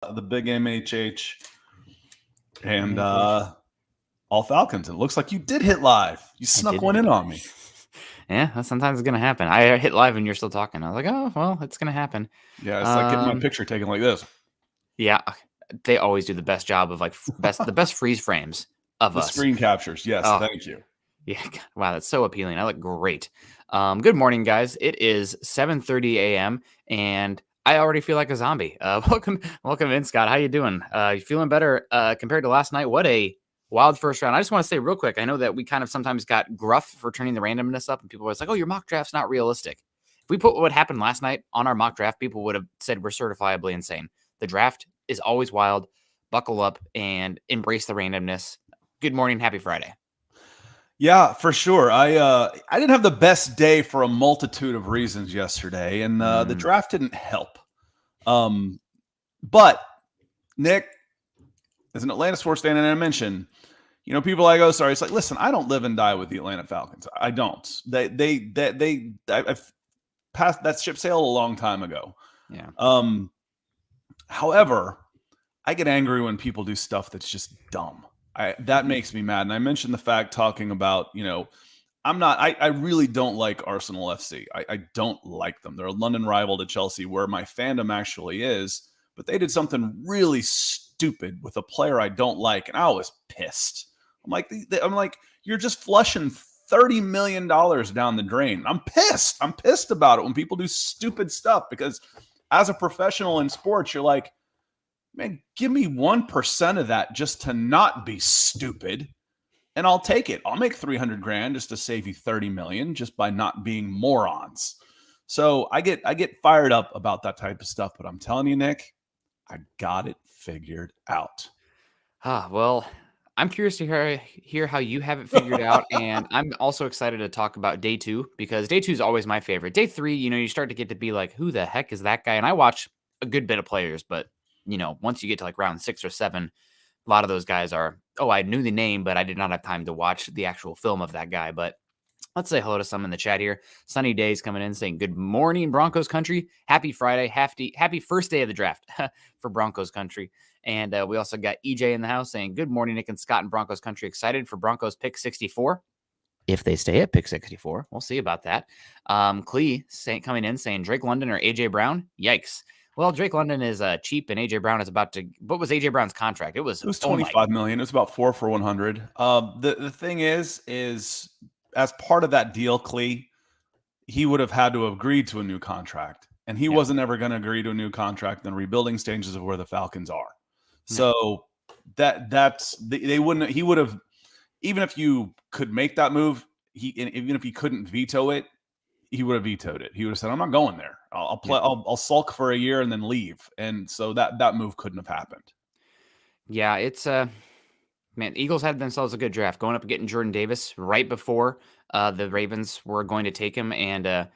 the big MHH and all Falcons. It looks like you did hit live. You snuck one in on me. Yeah, sometimes it's going to happen. I hit live and you're still talking. I was like, oh, well, it's going to happen. Yeah, it's like getting my picture taken like this. Yeah, they always do the best job of the best freeze frames of the us. Screen captures. Yes, thank you. Yeah, wow, that's so appealing. I look great. Good morning, guys. It is 7:30 a.m. and I already feel like a zombie. Welcome in, Scott. How you doing? You feeling better compared to last night? What a wild first round. I just want to say real quick, I know that we kind of sometimes got gruff for turning the randomness up, and people were like, oh, your mock draft's not realistic. If we put what happened last night on our mock draft, people would have said we're certifiably insane. The draft is always wild. Buckle up and embrace the randomness. Good morning. Happy Friday. Yeah, for sure. I didn't have the best day for a multitude of reasons yesterday, and the draft didn't help. But Nick, as an Atlanta sports fan, and I mentioned, people like, oh, sorry. It's like, listen, I don't live and die with the Atlanta Falcons. I don't. I've passed that ship sailed a long time ago. Yeah. However, I get angry when people do stuff that's just dumb. That makes me mad. And I mentioned the fact talking about, I really don't like Arsenal FC. I don't like them. They're a London rival to Chelsea, where my fandom actually is. But they did something really stupid with a player I don't like, and I was pissed. I'm like, you're just flushing $30 million down the drain. I'm pissed. I'm pissed about it when people do stupid stuff, because as a professional in sports, you're like, man, give me 1% of that just to not be stupid, and I'll take it. I'll make $300,000 just to save you $30 million just by not being morons. So I get fired up about that type of stuff, but I'm telling you, Nick, I got it figured out. Well, I'm curious to hear how you have it figured out, and I'm also excited to talk about day 2, because day 2 is always my favorite. Day 3, you start to get to be like, who the heck is that guy? And I watch a good bit of players, but once you get to like round 6 or 7, a lot of those guys are, I knew the name, but I did not have time to watch the actual film of that guy. But let's say hello to some in the chat here. Sunny Days coming in saying, good morning, Broncos country. Happy Friday. Happy first day of the draft for Broncos country. And we also got EJ in the house saying, good morning, Nick and Scott and Broncos country. Excited for Broncos pick 64. If they stay at pick 64, we'll see about that. Clee coming in saying, Drake London or AJ Brown? Yikes. Well, Drake London is cheap, and AJ Brown is about to. What was AJ Brown's contract? It was $25 million. It was about 4 for 100. The thing is as part of that deal, Clee, he would have had to have agreed to a new contract, and he wasn't ever going to agree to a new contract in the rebuilding stages of where the Falcons are. So they wouldn't. He would have, even if you could make that move, even if he couldn't veto it, he would have vetoed it. He would have said, I'm not going there. I'll play. I'll sulk for a year and then leave. And so that move couldn't have happened. Yeah, it's man, Eagles had themselves a good draft, going up and getting Jordan Davis right before the Ravens were going to take him. And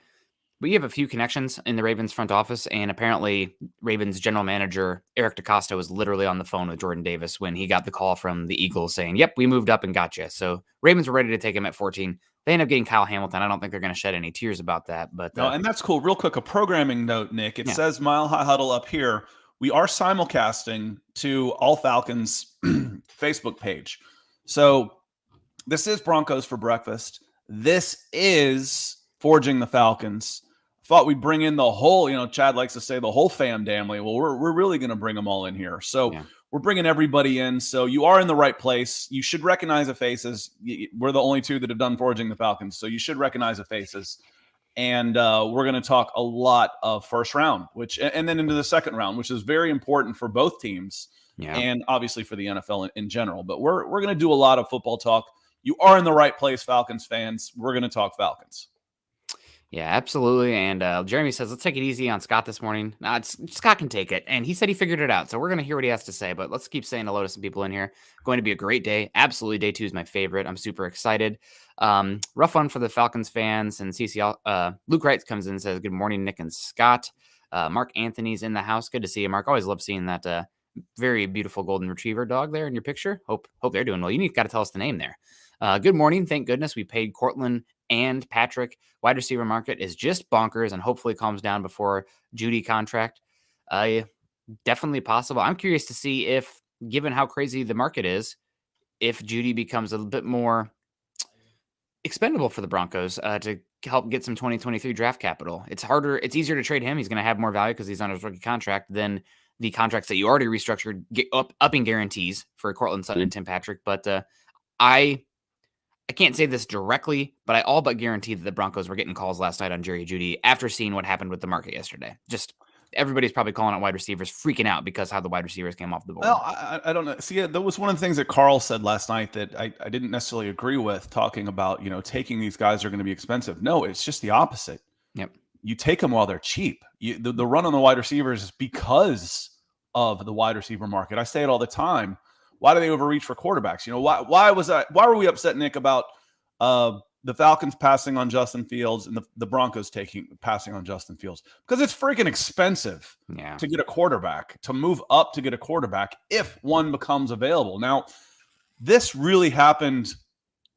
we have a few connections in the Ravens front office, and apparently Ravens general manager Eric DeCosta was literally on the phone with Jordan Davis when he got the call from the Eagles saying, yep, we moved up and got you. So Ravens were ready to take him at 14. They end up getting Kyle Hamilton. I don't think they're going to shed any tears about that. But no, and that's cool. Real quick, a programming note, Nick. It says Mile High Huddle up here. We are simulcasting to All Falcons Facebook page. So this is Broncos for Breakfast. This is Forging the Falcons. Thought we'd bring in the whole, Chad likes to say the whole fam family. Well, we're really going to bring them all in here. So we're bringing everybody in. So you are in the right place. You should recognize the faces. We're the only 2 that have done Forging the Falcons. So you should recognize the faces. And we're going to talk a lot of first round, and then into the second round, which is very important for both teams and obviously for the NFL in general. But we're going to do a lot of football talk. You are in the right place, Falcons fans. We're going to talk Falcons. Yeah, absolutely. And Jeremy says, let's take it easy on Scott this morning. Scott can take it. And he said he figured it out. So we're going to hear what he has to say. But let's keep saying hello to some people in here. Going to be a great day. Absolutely. Day 2 is my favorite. I'm super excited. Rough one for the Falcons fans. And CCL. Luke Wright comes in and says, good morning, Nick and Scott. Mark Anthony's in the house. Good to see you, Mark. Always love seeing that very beautiful golden retriever dog there in your picture. Hope they're doing well. You got to tell us the name there. Good morning. Thank goodness we paid Cortland and Patrick. Wide receiver market is just bonkers and hopefully calms down before Jeudy contract. Definitely possible. I'm curious to see if, given how crazy the market is, if Jeudy becomes a little bit more expendable for the Broncos to help get some 2023 draft capital. It's easier to trade him. He's going to have more value because he's on his rookie contract than the contracts that you already restructured, upping guarantees for Cortland Sutton and Tim Patrick. But I can't say this directly, but I all but guarantee that the Broncos were getting calls last night on Jerry Jeudy after seeing what happened with the market yesterday. Just everybody's probably calling out wide receivers, freaking out because how the wide receivers came off the board. Well, I don't know. See, that was one of the things that Carl said last night that I didn't necessarily agree with, talking about, taking these guys are going to be expensive. No, it's just the opposite. Yep. You take them while they're cheap. The run on the wide receivers is because of the wide receiver market. I say it all the time. Why do they overreach for quarterbacks? Why were we upset, Nick, about the Falcons passing on Justin Fields and the Broncos passing on Justin Fields? Because it's freaking expensive to get a quarterback, to move up to get a quarterback if one becomes available. Now, this really happened.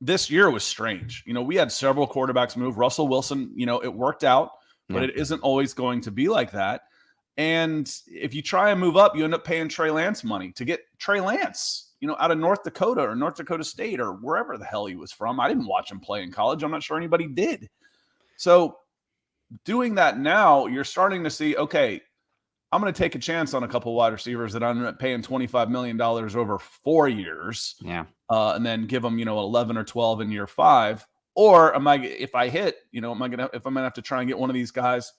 This year was strange. We had several quarterbacks move. Russell Wilson, it worked out, but it isn't always going to be like that. And if you try and move up, you end up paying Trey Lance money to get Trey Lance, out of North Dakota or North Dakota State or wherever the hell he was from. I didn't watch him play in college. I'm not sure anybody did. So doing that now, you're starting to see, okay, I'm going to take a chance on a couple wide receivers that I'm paying $25 million over 4 years. Yeah. And then give them, 11 or 12 in year 5. Or if I hit, if I'm going to have to try and get one of these guys,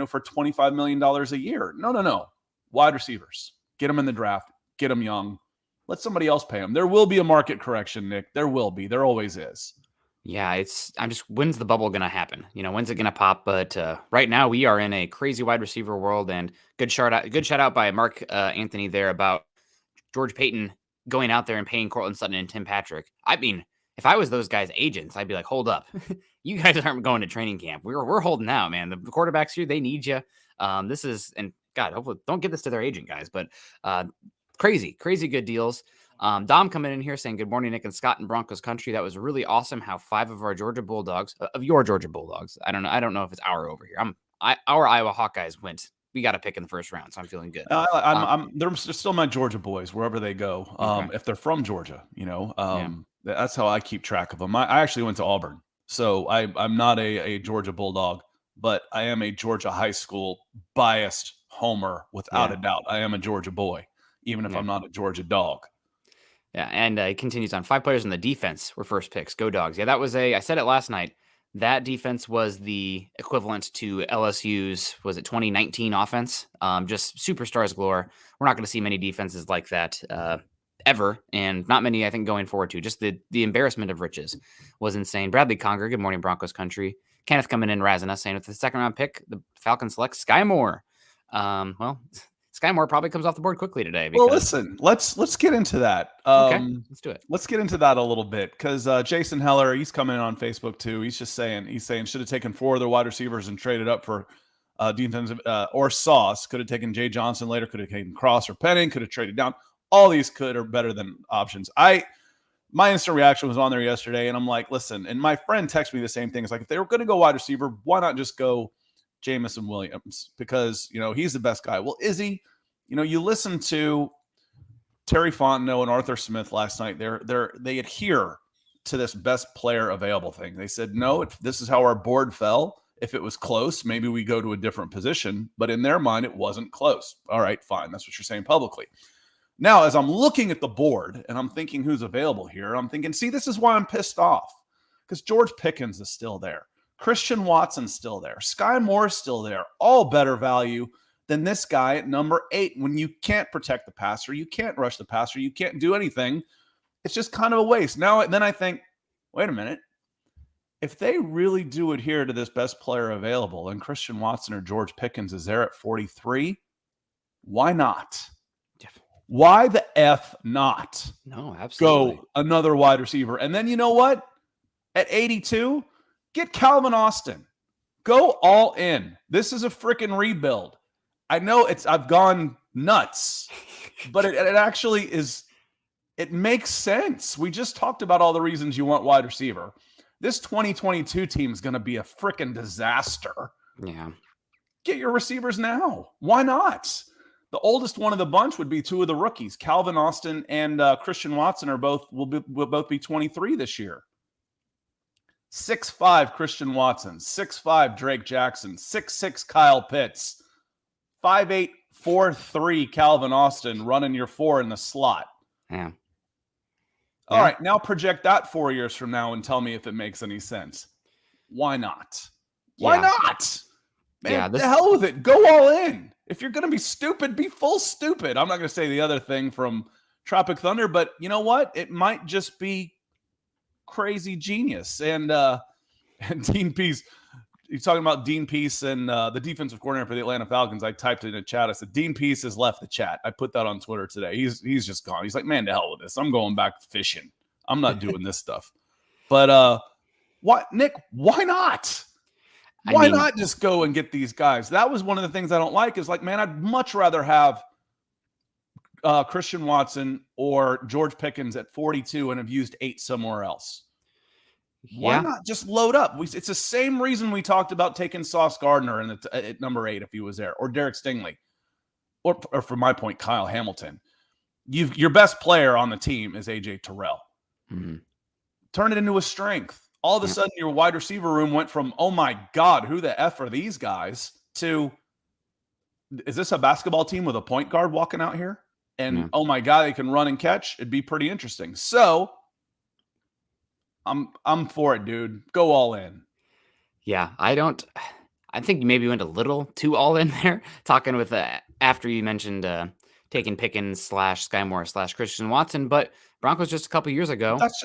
for $25 million a year. No. Wide receivers. Get them in the draft. Get them young. Let somebody else pay them. There will be a market correction, Nick. There will be. There always is. Yeah, when's the bubble going to happen? When's it going to pop? But right now we are in a crazy wide receiver world, and good shout out by Mark Anthony there about George Payton going out there and paying Cortland Sutton and Tim Patrick. I mean, if I was those guys' agents, I'd be like, hold up. You guys aren't going to training camp. We're holding out, man. The quarterbacks here, they need you. And God, hopefully don't get this to their agent, guys, but crazy good deals. Dom coming in here saying, good morning, Nick and Scott in Broncos country. That was really awesome how 5 of our Georgia Bulldogs, I don't know if it's our over here. Our Iowa Hawkeyes went. We got a pick in the first round, so I'm feeling good. They're still my Georgia boys wherever they go. Okay. If they're from Georgia, that's how I keep track of them. I actually went to Auburn, so I'm not a Georgia Bulldog, but I am a Georgia high school biased homer without a doubt. I am a Georgia boy, even if I'm not a Georgia dog. Yeah, and it continues on. 5 players in the defense were first picks. Go Dogs. Yeah, I said it last night. That defense was the equivalent to LSU's, was it 2019 offense? Just superstars galore. We're not going to see many defenses like that ever, and not many, I think, going forward to. Just the embarrassment of riches was insane. Bradley Conger, good morning, Broncos country. Kenneth coming in, razzing us, saying with the 2nd round pick, the Falcons select Sky Moore. Sky Moore probably comes off the board quickly today. Well, listen, let's get into that. Okay, let's do it. Let's get into that a little bit because Jason Heller, he's coming in on Facebook too. He's saying should have taken 4 other wide receivers and traded up for defensive or Sauce. Could have taken Jay Johnson later. Could have taken Cross or Penning. Could have traded down. All these are better than options. My instant reaction was on there yesterday, and I'm like, listen. And my friend texted me the same thing. It's like, if they were going to go wide receiver, why not just go Jamison Williams? Because he's the best guy. Well, is he? You listen to Terry Fontenot and Arthur Smith last night. They adhere to this best player available thing. They said, no, this is how our board fell. If it was close, maybe we go to a different position. But in their mind, it wasn't close. All right, fine. That's what you're saying publicly. Now, as I'm looking at the board and I'm thinking who's available here, I'm thinking, see, this is why I'm pissed off. Because George Pickens is still there. Christian Watson's still there. Sky Moore's still there. All better value than this guy at number 8. When you can't protect the passer, you can't rush the passer, you can't do anything. It's just kind of a waste. Then I think, wait a minute. If they really do adhere to this best player available and Christian Watson or George Pickens is there at 43, why not? Why the F not? No, absolutely. Go another wide receiver. And then you know what? At 82, get Calvin Austin. Go all in. This is a freaking rebuild. I know I've gone nuts, but it actually is. It makes sense. We just talked about all the reasons you want wide receiver. This 2022 team is going to be a freaking disaster. Yeah. Get your receivers now. Why not? The oldest one of the bunch would be two of the rookies. Calvin Austin and Christian Watson will both be 23 this year. 6'5" Christian Watson, 6'5" Drake Jackson, 6'6" Kyle Pitts, 5'8", 4'3" Calvin Austin running your 4 in the slot. Yeah. All right, now project that 4 years from now and tell me if it makes any sense. Why not? Why not? Man, the hell with it. Go all in. If you're going to be stupid, be full stupid. I'm not going to say the other thing from Tropic Thunder, but you know what? It might just be crazy genius. And Dean Pease, you're talking about Dean Pease and the defensive coordinator for the Atlanta Falcons. I typed it in a chat. I said, Dean Pease has left the chat. I put that on Twitter today. He's just gone. He's like, man, to hell with this. I'm going back fishing. I'm not doing this stuff. But what, Nick, why not? Why not just go and get these guys? That was one of the things I don't like is like, man, I'd much rather have Christian Watson or George Pickens at 42 and have used 8 somewhere else. Why not just load up? It's the same reason we talked about taking Sauce Gardner at number 8 if he was there, or Derek Stingley, or from my point, Kyle Hamilton. Your best player on the team is AJ Terrell. Mm-hmm. Turn it into a strength. All of a sudden, your wide receiver room went from, oh my God, who the F are these guys, to, is this a basketball team with a point guard walking out here? And oh my God, they can run and catch. It'd be pretty interesting. So I'm for it, dude. Go all in. Yeah, I think you maybe went a little too all in there, talking with after you mentioned taking Pickens / Sky Moore / Christian Watson, but Broncos just a couple years ago. That's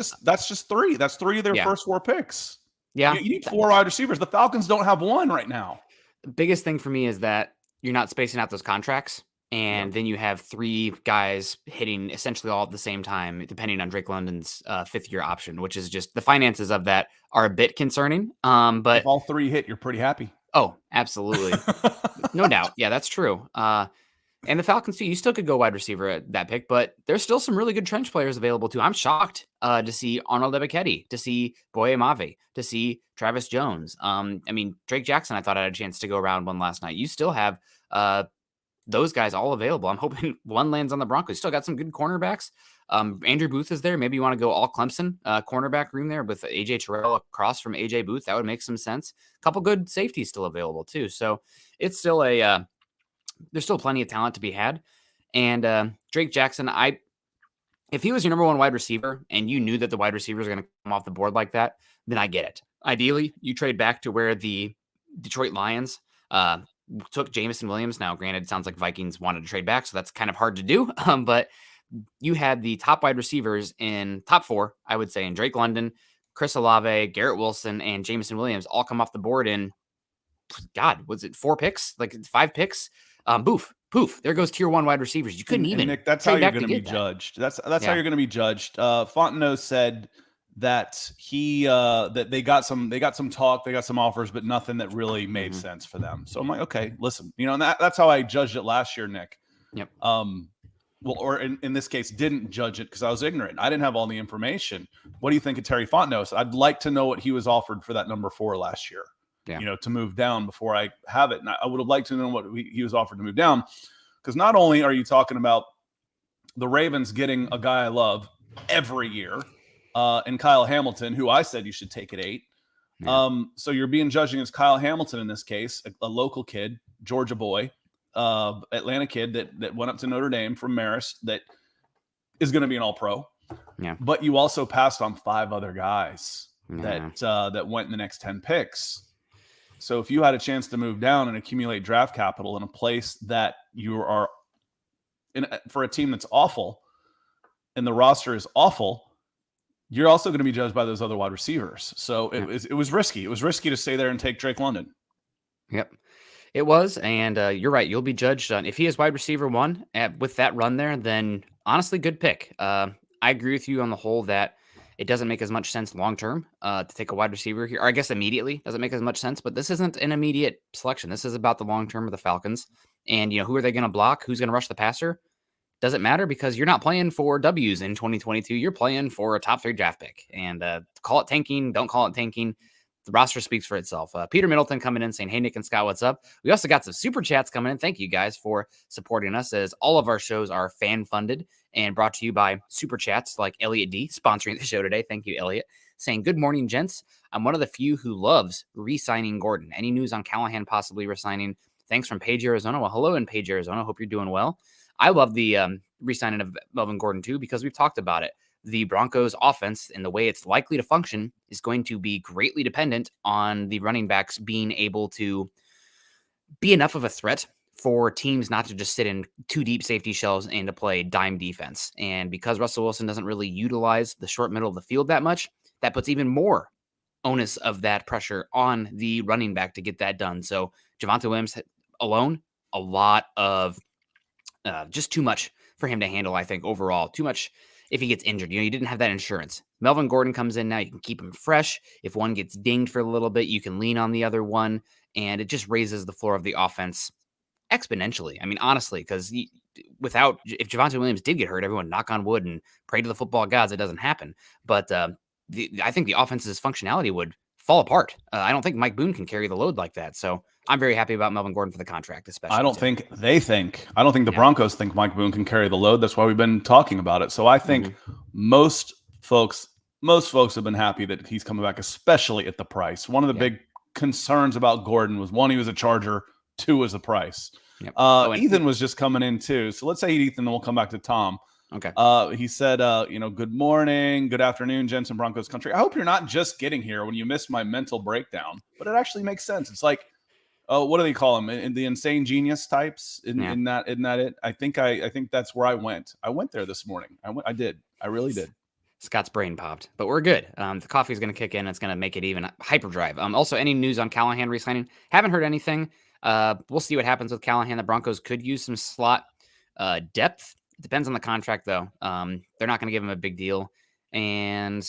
just 3. That's 3 of their first 4 picks. Yeah. You need 4 wide receivers. The Falcons don't have 1 right now. The biggest thing for me is that you're not spacing out those contracts. And then you have 3 guys hitting essentially all at the same time, depending on Drake London's 5th-year option, which is just the finances of that are a bit concerning. But if all 3 hit, you're pretty happy. Oh, absolutely. No doubt. Yeah, that's true. And the Falcons, too, you still could go wide receiver at that pick, but there's still some really good trench players available, too. I'm shocked to see Arnold Ebiketie, to see Boye Mafe, to see Travis Jones. Drake Jackson, I thought I had a chance to go around one last night. You still have those guys all available. I'm hoping one lands on the Broncos. Still got some good cornerbacks. Andrew Booth is there. Maybe you want to go all Clemson cornerback room there with AJ Terrell across from AJ Booth. That would make some sense. A couple good safeties still available, too. So it's still there's still plenty of talent to be had. And Drake Jackson, if he was your number 1 wide receiver and you knew that the wide receiver is going to come off the board like that, then I get it. Ideally, you trade back to where the Detroit Lions took Jameson Williams. Now, granted, it sounds like Vikings wanted to trade back, so that's kind of hard to do. But you had the top wide receivers in top 4, I would say, in Drake London, Chris Olave, Garrett Wilson, and Jameson Williams all come off the board in, God, was it 4 picks? Like 5 picks? Poof. There goes tier 1 wide receivers. You couldn't even. Nick, that's how you're going to be judged. That's how you're going to be judged. Fontenot said that that they got some talk, they got some offers, but nothing that really made sense for them. So I'm like, okay, listen, and that's how I judged it last year, Nick. Yep. Or in this case, didn't judge it because I was ignorant. I didn't have all the information. What do you think of Terry Fontenot? I'd like to know what he was offered for that number 4 last year. Yeah. To move down before I have it. And I would have liked to know what he was offered to move down. Because not only are you talking about the Ravens getting a guy I love every year, and Kyle Hamilton, who I said you should take at 8. Yeah. So you're being judged against Kyle Hamilton in this case, a local kid, Georgia boy, Atlanta kid that went up to Notre Dame from Marist that is going to be an all-pro. Yeah. But you also passed on 5 other guys that went in the next 10 picks. So if you had a chance to move down and accumulate draft capital in a place that you are in for a team that's awful and the roster is awful, you're also going to be judged by those other wide receivers. So it was risky. It was risky to stay there and take Drake London. Yep, it was. And you're right. You'll be judged on if he is wide receiver 1 with that run there, then honestly, good pick. I agree with you on the whole that it doesn't make as much sense long-term to take a wide receiver here, or I guess immediately doesn't make as much sense, but this isn't an immediate selection. This is about the long-term of the Falcons. And, who are they going to block? Who's going to rush the passer? Doesn't matter because you're not playing for W's in 2022. You're playing for a top 3 draft pick. And call it tanking, don't call it tanking. the roster speaks for itself. Peter Middleton coming in saying, hey, Nick and Scott, what's up? We also got some super chats coming in. Thank you guys for supporting us, as all of our shows are fan funded and brought to you by super chats like Elliot D sponsoring the show today. Thank you, Elliot. Saying, good morning, gents. I'm one of the few who loves re-signing Gordon. Any news on Callahan possibly resigning? Thanks from Page, Arizona. Well, hello in Page, Arizona. Hope you're doing well. I love the re-signing of Melvin Gordon too, because we've talked about it. The Broncos offense and the way it's likely to function is going to be greatly dependent on the running backs being able to be enough of a threat for teams not to just sit in two deep safety shells and to play dime defense. And because Russell Wilson doesn't really utilize the short middle of the field that much, that puts even more onus of that pressure on the running back to get that done. So Javonte Williams alone, a lot of just too much for him to handle, I think, overall. Too much if he gets injured. You didn't have that insurance. Melvin Gordon comes in now. You can keep him fresh. If one gets dinged for a little bit, you can lean on the other one. And it just raises the floor of the offense exponentially. I mean, honestly, because if Javonte Williams did get hurt, everyone knock on wood and pray to the football gods it doesn't happen. But I think the offense's functionality would fall apart. I don't think Mike Boone can carry the load like that. So I'm very happy about Melvin Gordon for the contract, especially. I don't think the Broncos think Mike Boone can carry the load. That's why we've been talking about it. So I think most folks have been happy that he's coming back, especially at the price. One of the big concerns about Gordon was, one, he was a Charger, two, was the price. Yep. Ethan was just coming in too. So let's say Ethan, then we'll come back to Tom. Okay. He said, good morning, good afternoon, gents in Broncos country. I hope you're not just getting here when you miss my mental breakdown, but it actually makes sense. It's like, what do they call them? In the insane genius types? Isn't that it? I think that's where I went. I went there this morning. I did. I really did. Scott's brain popped, but we're good. The coffee is going to kick in. It's going to make it even hyperdrive. Also, any news on Callahan re-signing? Haven't heard anything. We'll see what happens with Callahan. The Broncos could use some slot depth. It depends on the contract, though. They're not going to give him a big deal, and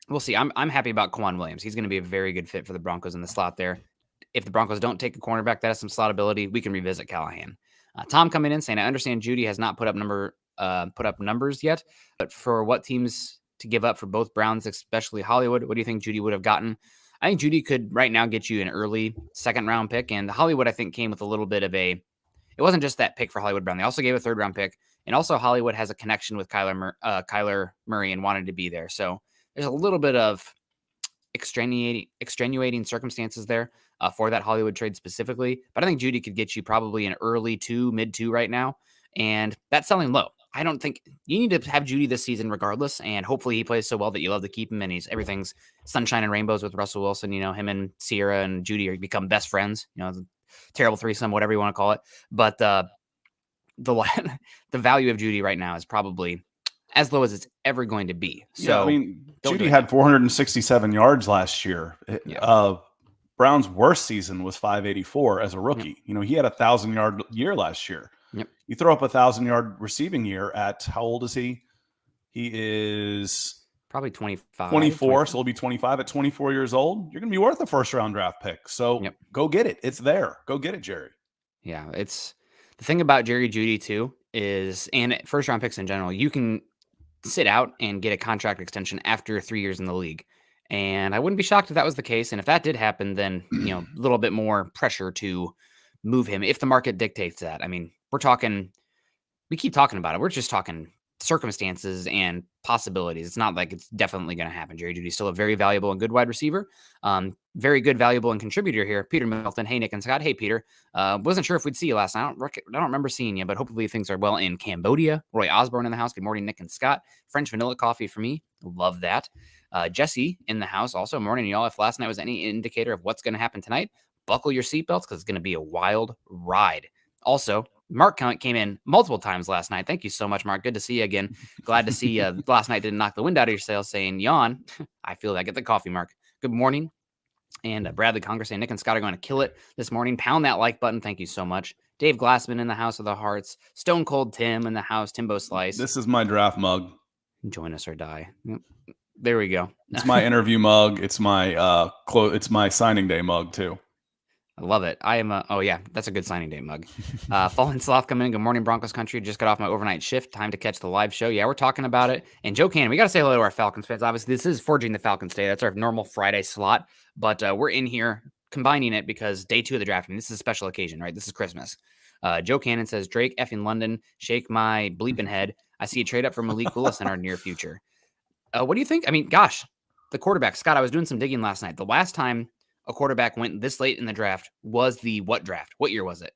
we'll see. I'm happy about Quan Williams. He's going to be a very good fit for the Broncos in the slot there. If the Broncos don't take a cornerback that has some slot ability, we can revisit Callahan. Tom coming in saying, I understand Jeudy has not put up numbers yet, but for what teams to give up for both Browns, especially Hollywood, what do you think Jeudy would have gotten? I think Jeudy could right now get you an early second-round pick, and Hollywood, I think, came with a little bit of it wasn't just that pick for Hollywood Brown. They also gave a third-round pick, and also Hollywood has a connection with Kyler Murray and wanted to be there. So there's a little bit of extenuating circumstances there for that Hollywood trade specifically. But I think Jeudy could get you probably an early 2, mid 2 right now. And that's selling low. I don't think you need to have Jeudy this season regardless. And hopefully he plays so well that you love to keep him. And everything's sunshine and rainbows with Russell Wilson. Him and Sierra and Jeudy become best friends, terrible threesome, whatever you want to call it. But the value of Jeudy right now is probably as low as it's ever going to be. So Jeudy had 467 yards last year. Brown's worst season was 584 as a rookie. Yep. He had a 1,000-yard year last year. Yep. You throw up a 1,000-yard receiving year at, how old is he? He is probably 25. 24, so he'll be 25 at 24 years old. You're going to be worth a first-round draft pick. So Go get it. It's there. Go get it, Jerry. Yeah, it's the thing about Jerry Jeudy too is, and first-round picks in general, you can sit out and get a contract extension after 3 years in the league. And I wouldn't be shocked if that was the case. And if that did happen, then, a little bit more pressure to move him if the market dictates that. I mean, we keep talking about it. We're just talking circumstances and possibilities. It's not like it's definitely going to happen. Jerry Jeudy's still a very valuable and good wide receiver. Very good, valuable, and contributor here. Peter Middleton. Hey, Nick and Scott. Hey, Peter. Wasn't sure if we'd see you last night. I don't remember seeing you, but hopefully things are well in Cambodia. Roy Osborne in the house. Good morning, Nick and Scott. French vanilla coffee for me. Love that. Jesse in the house. Also, morning, y'all. If last night was any indicator of what's going to happen tonight, buckle your seatbelts because it's going to be a wild ride. Also, Mark came in multiple times last night. Thank you so much, Mark. Good to see you again. Glad to see you. Last night didn't knock the wind out of your sails saying, yawn. I feel that. Get the coffee, Mark. Good morning. And Bradley Conger saying, Nick and Scott are going to kill it this morning. Pound that like button. Thank you so much. Dave Glassman in the house of the hearts. Stone Cold Tim in the house. Timbo Slice. This is my draft mug. Join us or die. Yep. There we go. It's my interview mug. It's my it's my signing day mug too. I love it. I am oh yeah, that's a good signing day mug. Fallen Sloth coming in. Good morning, Broncos country. Just got off my overnight shift. Time to catch the live show. Yeah, we're talking about it. And Joe Cannon, we got to say hello to our Falcons fans. Obviously, this is Forging the Falcons Day. That's our normal Friday slot. But we're in here combining it because day 2 of the draft. I mean, this is a special occasion, right? This is Christmas. Joe Cannon says, Drake effing London, shake my bleeping head. I see a trade up for Malik Willis in our near future. What do you think? I mean, gosh, the quarterback, Scott, I was doing some digging last night. The last time a quarterback went this late in the draft was the what draft? What year was it?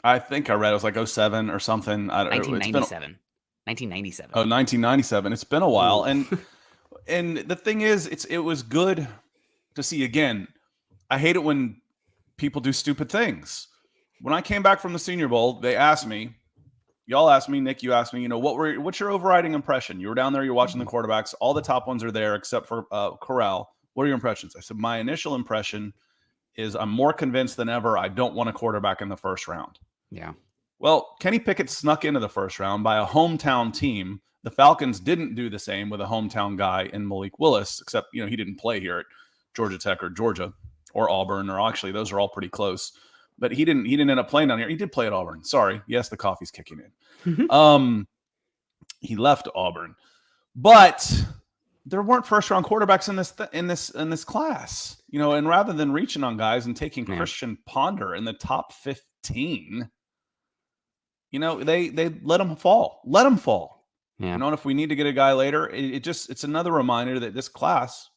I think I read it was like 07 or something. 1997. 1997. Oh, 1997. It's been a while. And the thing is, it was good to see again. I hate it when people do stupid things. When I came back from the Senior Bowl, they asked me, y'all asked me, Nick, you asked me, what's your overriding impression? You were down there, you're watching the quarterbacks. All the top ones are there except for Corral. What are your impressions? I said, my initial impression is I'm more convinced than ever I don't want a quarterback in the first round. Yeah. Well, Kenny Pickett snuck into the first round by a hometown team. The Falcons didn't do the same with a hometown guy in Malik Willis, except, he didn't play here at Georgia Tech or Georgia or Auburn, or actually those are all pretty close. But he didn't end up playing down here. He did play at Auburn. Sorry. Yes, the coffee's kicking in. He left Auburn. But there weren't first-round quarterbacks in this class. And rather than reaching on guys and taking Christian Ponder in the top 15, they let him fall. Let him fall. Yeah. And if we need to get a guy later, it's another reminder that this class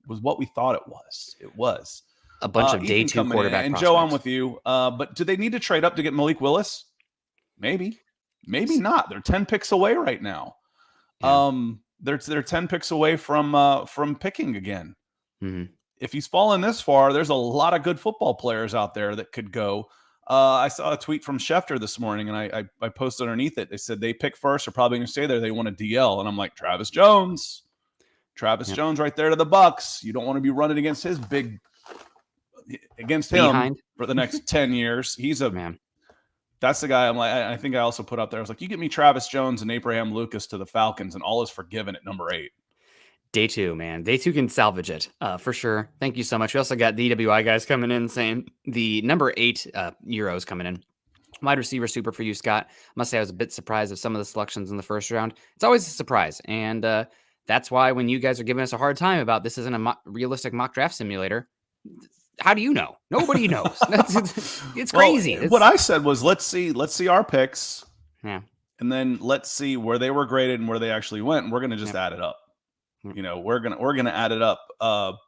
was what we thought it was. It was a bunch of day 2 quarterback and prospects. Joe, I'm with you. But do they need to trade up to get Malik Willis? Maybe not. They're 10 picks away right now. Yeah. They're 10 picks away from picking again. Mm-hmm. If he's fallen this far, there's a lot of good football players out there that could go. I saw a tweet from Schefter this morning, and I posted underneath it. They said they pick first. They're probably going to stay there. They want a DL, and I'm like, Travis Jones right there to the Bucks. You don't want to be running against him Behind. For the next 10 years. He's a man. That's the guy. I'm like, I think I also put up there. I was like, you get me Travis Jones and Abraham Lucas to the Falcons, and all is forgiven at number 8. Day 2, man. Day 2 can salvage it for sure. Thank you so much. We also got the EWI guys coming in saying the number 8 Euros coming in. Wide receiver super for you, Scott. Must say I was a bit surprised of some of the selections in the first round. It's always a surprise. And that's why when you guys are giving us a hard time about this isn't a realistic mock draft simulator, how do you know? Nobody knows. It's crazy. What I said was, let's see our picks. Yeah. And then let's see where they were graded and where they actually went. And we're going to just add it up. We're going to add it up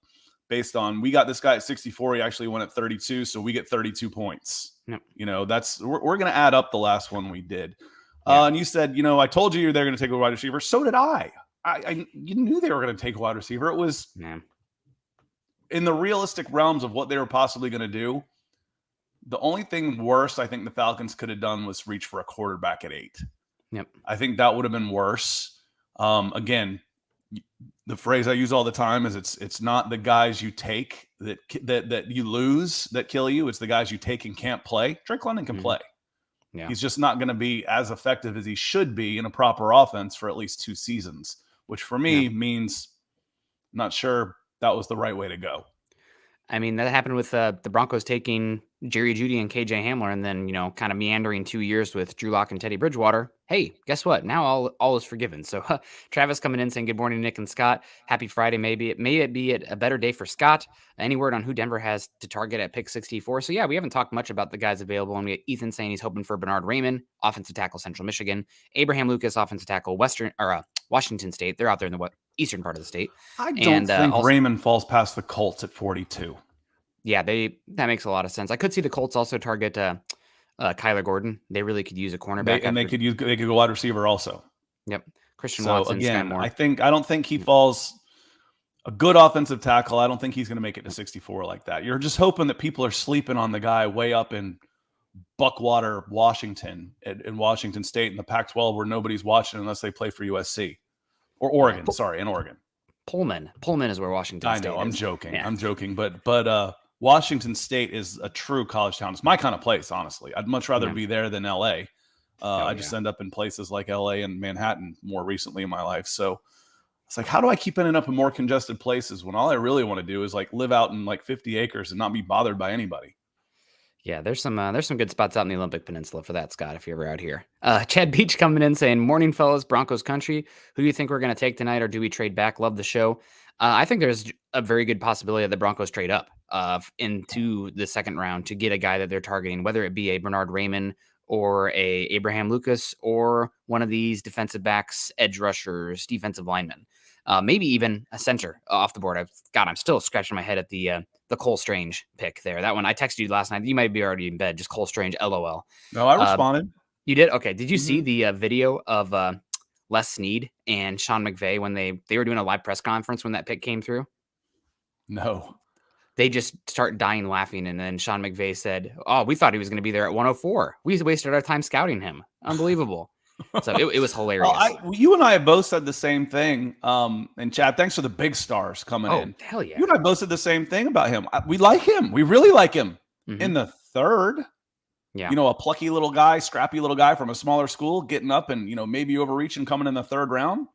based on, we got this guy at 64. He actually went at 32. So we get 32 points. Yep. We're going to add up the last one we did. And you said, I told you they're going to take a wide receiver. So did I. You knew they were going to take a wide receiver. It was in the realistic realms of what they were possibly going to do. The only thing worse I think the Falcons could have done was reach for a quarterback at 8. Yep. I think that would have been worse. Again, the phrase I use all the time is it's not the guys you take that you lose that kill you. It's the guys you take and can't play. Drake London can play. Yeah. He's just not going to be as effective as he should be in a proper offense for at least 2 seasons, which for me means I'm not sure that was the right way to go. I mean, that happened with the Broncos taking Jerry Jeudy and KJ Hamler and then, kind of meandering 2 years with Drew Lock and Teddy Bridgewater. Hey, guess what? Now all is forgiven. So Travis coming in saying, good morning, Nick and Scott. Happy Friday. May it be a better day for Scott. Any word on who Denver has to target at pick 64? So yeah, we haven't talked much about the guys available. And we got Ethan saying he's hoping for Bernard Raymond, offensive tackle, Central Michigan. Abraham Lucas, offensive tackle, Washington State. They're out there in the eastern part of the state. I don't think Raymond falls past the Colts at 42. Yeah, that makes a lot of sense. I could see the Colts also target Kyler Gordon. They really could use a cornerback. They could go wide receiver also. Yep. Christian Watson. Again, I don't think he falls a good offensive tackle. I don't think he's going to make it to 64 like that. You're just hoping that people are sleeping on the guy way up in Buckwater, Washington, in Washington State in the Pac-12 where nobody's watching unless they play for USC or Oregon. In Oregon. Pullman is where Washington State is. I'm joking. Yeah. I'm joking. But Washington State is a true college town. It's my kind of place, honestly. I'd much rather be there than LA. I just end up in places like LA and Manhattan more recently in my life. So it's like, how do I keep ending up in more congested places when all I really want to do is like live out in like 50 acres and not be bothered by anybody? Yeah, there's some good spots out in the Olympic Peninsula for that, Scott, if you're ever out here. Chad Beach coming in saying, "Morning, fellas, Broncos country. Who do you think we're going to take tonight, or do we trade back? Love the show." I think there's a very good possibility that the Broncos trade up into the second round to get a guy that they're targeting, whether it be a Bernard Raymond or a Abraham Lucas or one of these defensive backs, edge rushers, defensive linemen. Maybe even a center off the board. I'm still scratching my head at the Cole Strange pick there. That one I texted you last night. You might be already in bed. Just Cole Strange, LOL. No, I Uh, responded. you did? Okay. Did you see Mhm. the video of Les Snead and Sean McVay when they were doing a live press conference when that pick came through? No. They just start dying laughing, and then Sean McVay said, "Oh, we thought he was going to be there at 104. We wasted our time scouting him. Unbelievable." So it was hilarious. You and I have both said the same thing. And Chad, thanks for the big stars coming Oh, in. hell yeah. You and I both said the same thing about him. We like him. We really like him. In the third, Yeah. a plucky little guy, scrappy little guy from a smaller school getting up and, maybe overreaching coming in the third round.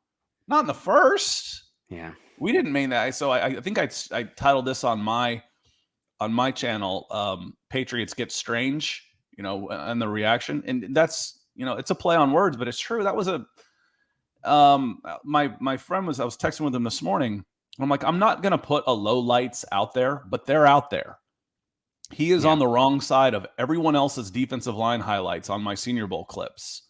Not in the first. Yeah. We didn't mean that. So I think I titled this on my channel, Patriots Get Strange, and the reaction. And that's, it's a play on words, but it's true. That was my friend I was texting with him this morning. I'm like, I'm not going to put a low lights out there, but they're out there. He is on the wrong side of everyone else's defensive line highlights on my Senior Bowl clips.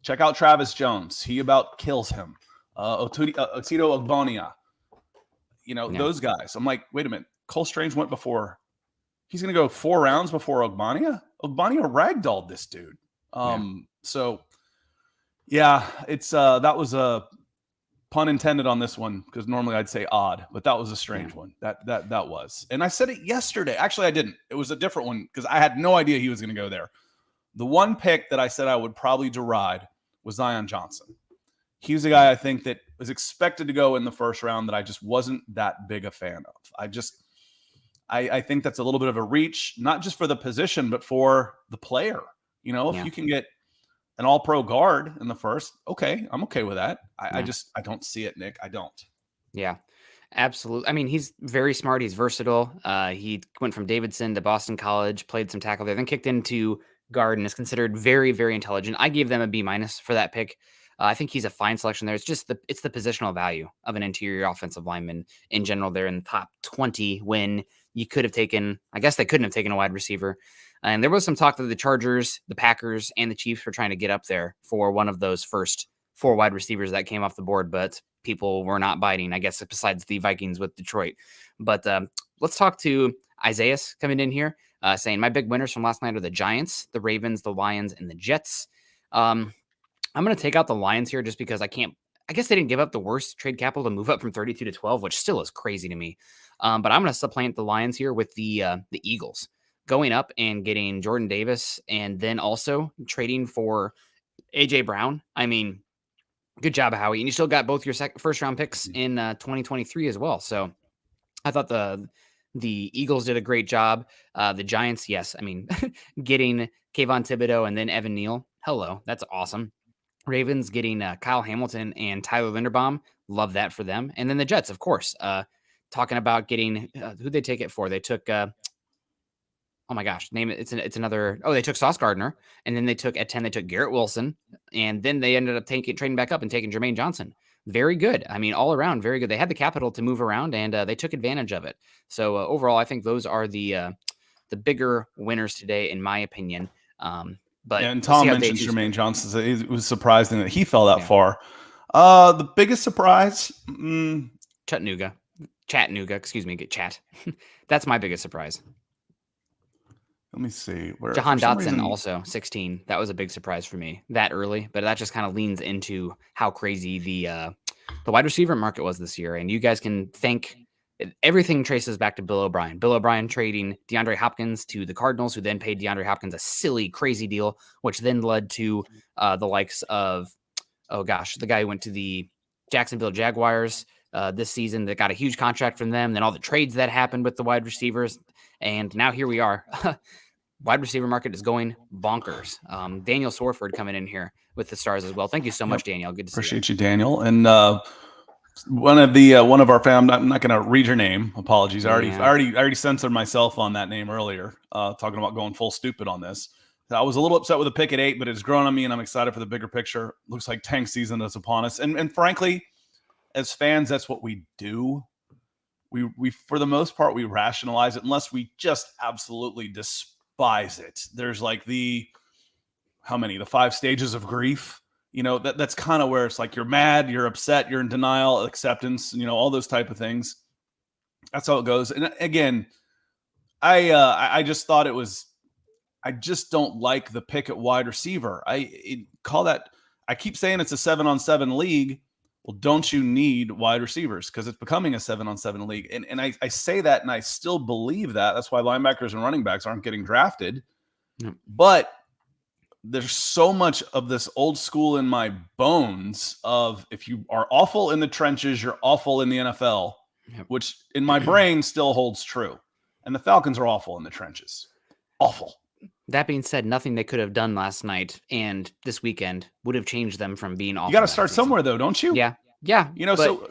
Check out Travis Jones. He about kills him. Otito Ogbonia. Those guys. I'm like, wait a minute. Cole Strange went before. He's going to go 4 rounds before Ogbonia? Ogbonia ragdolled this dude. So, yeah, it's that was a pun intended on this one, because normally I'd say odd, but that was a strange one. That was. And I said it yesterday. Actually, I didn't. It was a different one because I had no idea he was going to go there. The one pick that I said I would probably deride was Zion Johnson. He was a guy I think that was expected to go in the first round that I just wasn't that big a fan of. I think that's a little bit of a reach, not just for the position, but for the player. If you can get an all-pro guard in the first, okay, I'm okay with that. I don't see it, Nick. I don't. Yeah, absolutely. I mean, he's very smart. He's versatile. He went from Davidson to Boston College, played some tackle there, then kicked into guard and is considered very, very intelligent. I gave them a B- for that pick. I think he's a fine selection there. It's just the positional value of an interior offensive lineman in general. They're in the top 20 when you could have taken, I guess they couldn't have taken a wide receiver. And there was some talk that the Chargers, the Packers, and the Chiefs were trying to get up there for one of those first 4 wide receivers that came off the board, but people were not biting, I guess, besides the Vikings with Detroit. But let's talk to Isaiah coming in here, saying, "My big winners from last night are the Giants, the Ravens, the Lions, and the Jets." I'm going to take out the Lions here just because I guess they didn't give up the worst trade capital to move up from 32 to 12, which still is crazy to me. But I'm going to supplant the Lions here with the Eagles going up and getting Jordan Davis and then also trading for AJ Brown. I mean, good job, Howie. And you still got both your first round picks in 2023 as well. So I thought the Eagles did a great job. The Giants, yes. I mean, getting Kayvon Thibodeau and then Evan Neal. Hello. That's awesome. Ravens getting Kyle Hamilton and Tyler Linderbaum. Love that for them. And then the Jets, of course, talking about getting who'd they take it for? They took, oh my gosh, name it. It's another. Oh, they took Sauce Gardner, and then they took at 10. They took Garrett Wilson, and then they ended up trading back up and taking Jermaine Johnson. Very good. I mean, all around, very good. They had the capital to move around, and they took advantage of it. So overall, I think those are the bigger winners today, in my opinion. But and Tom mentioned Jermaine Johnson. It was surprising that he fell that far. The biggest surprise, Chattanooga, excuse me, chat. That's my biggest surprise. Let me see. Jahan Dotson also 16. That was a big surprise for me that early, but that just kind of leans into how crazy the wide receiver market was this year. And you guys can thank everything traces back to Bill O'Brien. Bill O'Brien trading DeAndre Hopkins to the Cardinals, who then paid DeAndre Hopkins a silly, crazy deal, which then led to the likes of, oh gosh, the guy who went to the Jacksonville Jaguars this season that got a huge contract from them. Then all the trades that happened with the wide receivers. And now here we are. Wide receiver market is going bonkers. Daniel Swarford coming in here with the Stars as well. Thank you so much, Daniel. Good to appreciate see you, Daniel. And One of our fam. I'm not going to read your name. Apologies. I Yeah. already censored myself on that name earlier. Talking about going full stupid on this. I was a little upset with the pick at 8, but it's grown on me, and I'm excited for the bigger picture. Looks like tank season is upon us, and frankly, as fans, that's what we do. We for the most part we rationalize it unless we just absolutely despise it. There's like the 5 stages of grief. That's kind of where it's like you're mad, you're upset, you're in denial, acceptance, all those type of things. That's how it goes. And again, I just thought it was, I just don't like the pick at wide receiver. I keep saying it's a 7-on-7 league. Well, don't you need wide receivers? Because it's becoming a 7-on-7 league. And I say that, and I still believe that. That's why linebackers and running backs aren't getting drafted. Yep. But there's so much of this old school in my bones of if you are awful in the trenches, you're awful in the NFL, Yep. which in my brain still holds true. And the Falcons are awful in the trenches. Awful. That being said, nothing they could have done last night and this weekend would have changed them from being awful. You got to start somewhere, though, don't you? Yeah.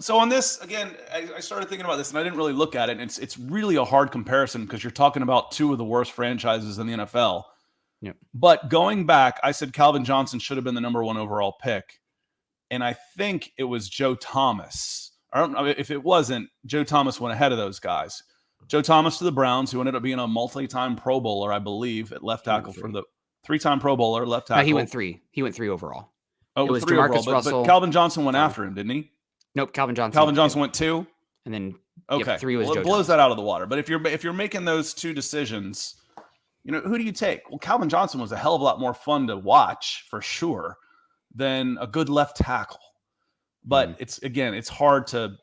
So on this, again, I started thinking about this, and I didn't really look at it. And it's really a hard comparison because you're talking about two of the worst franchises in the NFL. Yep. But going back, I said Calvin Johnson should have been the number 1 overall pick. And I think it was Joe Thomas. I don't know if it wasn't. Joe Thomas went ahead of those guys. Joe Thomas to the Browns, who ended up being a multi-time Pro Bowler, I believe, at left tackle for the 3-time Pro Bowler, left tackle. No, he went 3. He went 3 overall. Oh, it was 3 Demarcus overall, Russell. but Calvin Johnson went after him, didn't he? Nope, Calvin Johnson. Calvin Johnson went 2? And then okay, 3 was Joe it blows Thomas. that out of the water. But if you're making those two decisions, who do you take? Well, Calvin Johnson was a hell of a lot more fun to watch for sure than a good left tackle. But it's hard to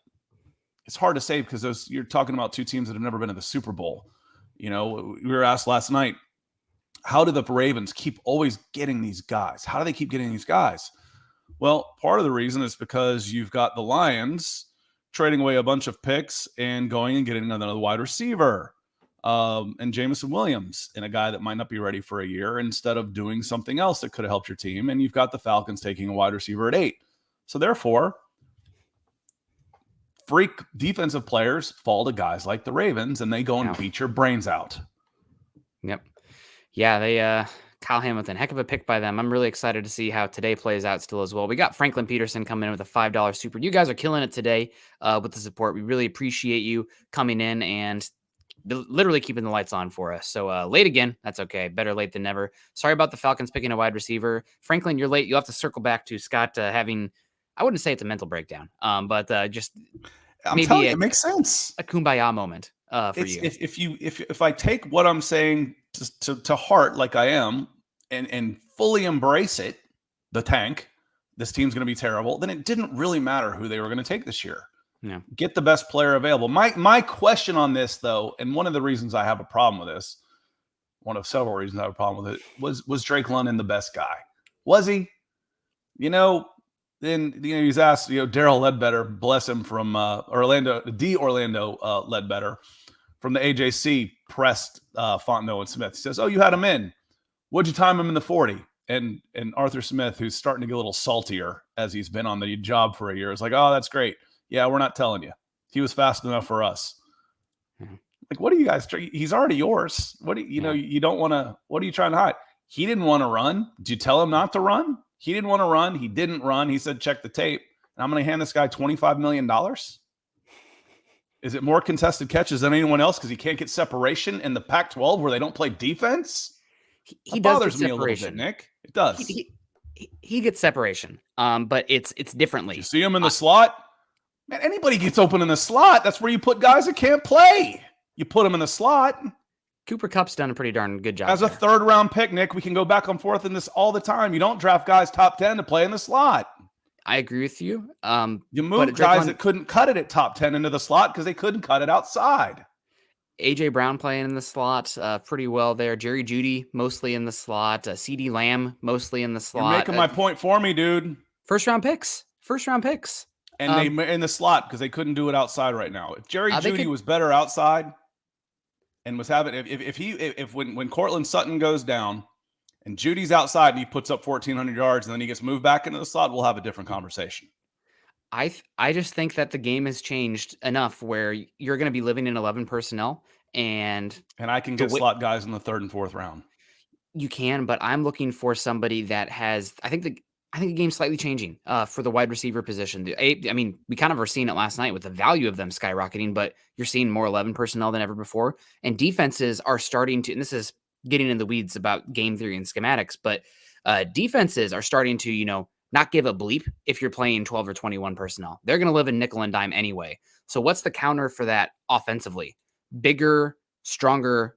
say because you're talking about two teams that have never been to the Super Bowl. We were asked last night, how do the Ravens keep always getting these guys? How do they keep getting these guys? Well, part of the reason is because you've got the Lions trading away a bunch of picks and going and getting another wide receiver. And Jameson Williams and a guy that might not be ready for a year instead of doing something else that could have helped your team. And you've got the Falcons taking a wide receiver at 8. So therefore, freak defensive players fall to guys like the Ravens and they go and beat your brains out. Yep. Yeah, they Kyle Hamilton, heck of a pick by them. I'm really excited to see how today plays out still as well. We got Franklin Peterson coming in with a $5 super. You guys are killing it today with the support. We really appreciate you coming in and literally keeping the lights on for us. So late again, that's okay. Better late than never. Sorry about the Falcons picking a wide receiver. Franklin, you're late. You'll have to circle back to Scott having, I wouldn't say it's a mental breakdown, but just maybe it makes sense. A kumbaya moment for you. If I take what I'm saying to heart like I am and fully embrace it, the tank, this team's going to be terrible, then it didn't really matter who they were going to take this year. Yeah. Get the best player available. My question on this, though, and one of the reasons I have a problem with this, one of several reasons I have a problem with it, was Drake London the best guy? Was he? Then he's asked, Darrell Ledbetter, bless him, from Orlando Ledbetter from the AJC pressed Fontenot and Smith. He says, "Oh, you had him in. What'd you time him in the 40?" And Arthur Smith, who's starting to get a little saltier as he's been on the job for a year, is like, "Oh, that's great. Yeah, we're not telling you. He was fast enough for us." Mm-hmm. Like, what are you guys? He's already yours. What do you know? You don't want to. What are you trying to hide? He didn't want to run. Did you tell him not to run? He didn't want to run. He didn't run. He said, "Check the tape." And I'm going to hand this guy $25 million. Is it more contested catches than anyone else because he can't get separation in the Pac-12 where they don't play defense? He does bothers me a little bit, Nick. It does. He gets separation, but it's differently. You see him in the slot? Man, anybody gets open in the slot. That's where you put guys that can't play. You put them in the slot. Cooper Kupp's done a pretty darn good job. As a third-round pick, Nick, we can go back and forth in this all the time. You don't draft guys top 10 to play in the slot. I agree with you. You move guys that couldn't cut it at top 10 into the slot because they couldn't cut it outside. A.J. Brown playing in the slot pretty well there. Jerry Jeudy mostly in the slot. C.D. Lamb mostly in the slot. You're making my point for me, dude. First-round picks. And they in the slot because they couldn't do it outside right now. If Jerry Jeudy was better outside and was having if when Cortland Sutton goes down and Judy's outside and he puts up 1,400 yards and then he gets moved back into the slot, we'll have a different conversation. I just think that the game has changed enough where you're going to be living in 11 personnel, and I can the get way slot guys in the 3rd and 4th round. you can, but I'm looking for somebody that has. I think the game's slightly changing for the wide receiver position. I mean, we kind of were seeing it last night with the value of them skyrocketing, but you're seeing more 11 personnel than ever before, and defenses are starting to. And this is getting in the weeds about game theory and schematics, but defenses are starting to not give a bleep if you're playing 12 or 21 personnel. They're going to live in nickel and dime anyway. So what's the counter for that offensively? Bigger, stronger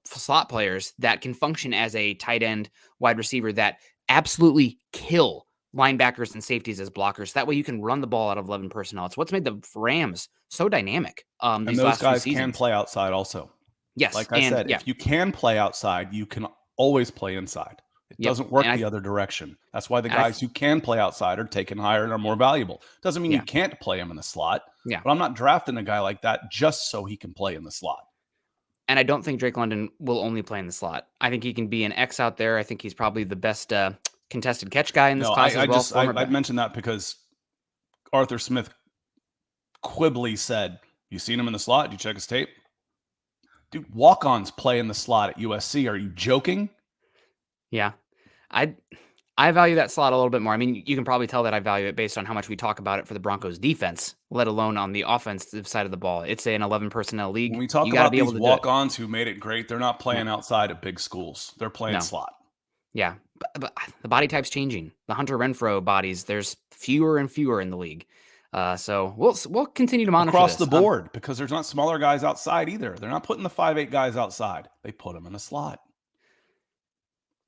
slot players that can function as a tight end wide receiver that absolutely kill linebackers and safeties as blockers. That way you can run the ball out of 11 personnel. It's what's made the Rams so dynamic And these those last few guys can seasons. play outside also. Yes. Like I And said, yeah. if you can play outside, you can always play inside. It Yep. doesn't work And the other direction. That's why the and I guys who can play outside are taken higher and are more valuable. Doesn't mean you yeah. can't play him in the slot, Yeah. but I'm not drafting a guy like that just so he can play in the slot. And I don't think Drake London will only play in the slot. I think he can be an X out there. I think he's probably the best contested catch guy in this No, class as well. I mentioned that because Arthur Smith quibbly said, "You seen him in the slot? Did you check his tape?" Dude, walk-ons play in the slot at USC. Are you joking? Yeah. I value that slot a little bit more. I mean, you can probably tell that I value it based on how much we talk about it for the Broncos defense, let alone on the offensive side of the ball. It's an 11 personnel league. When we talk You got to about be these able to do it. walk-ons who made it great, they're not playing outside at big schools. They're playing No. slot. Yeah, but the body type's changing. The Hunter Renfrow bodies, there's fewer and fewer in the league. So we'll continue to monitor Across this. the board, because there's not smaller guys outside either. They're not putting the 5'8" guys outside. They put them in the slot.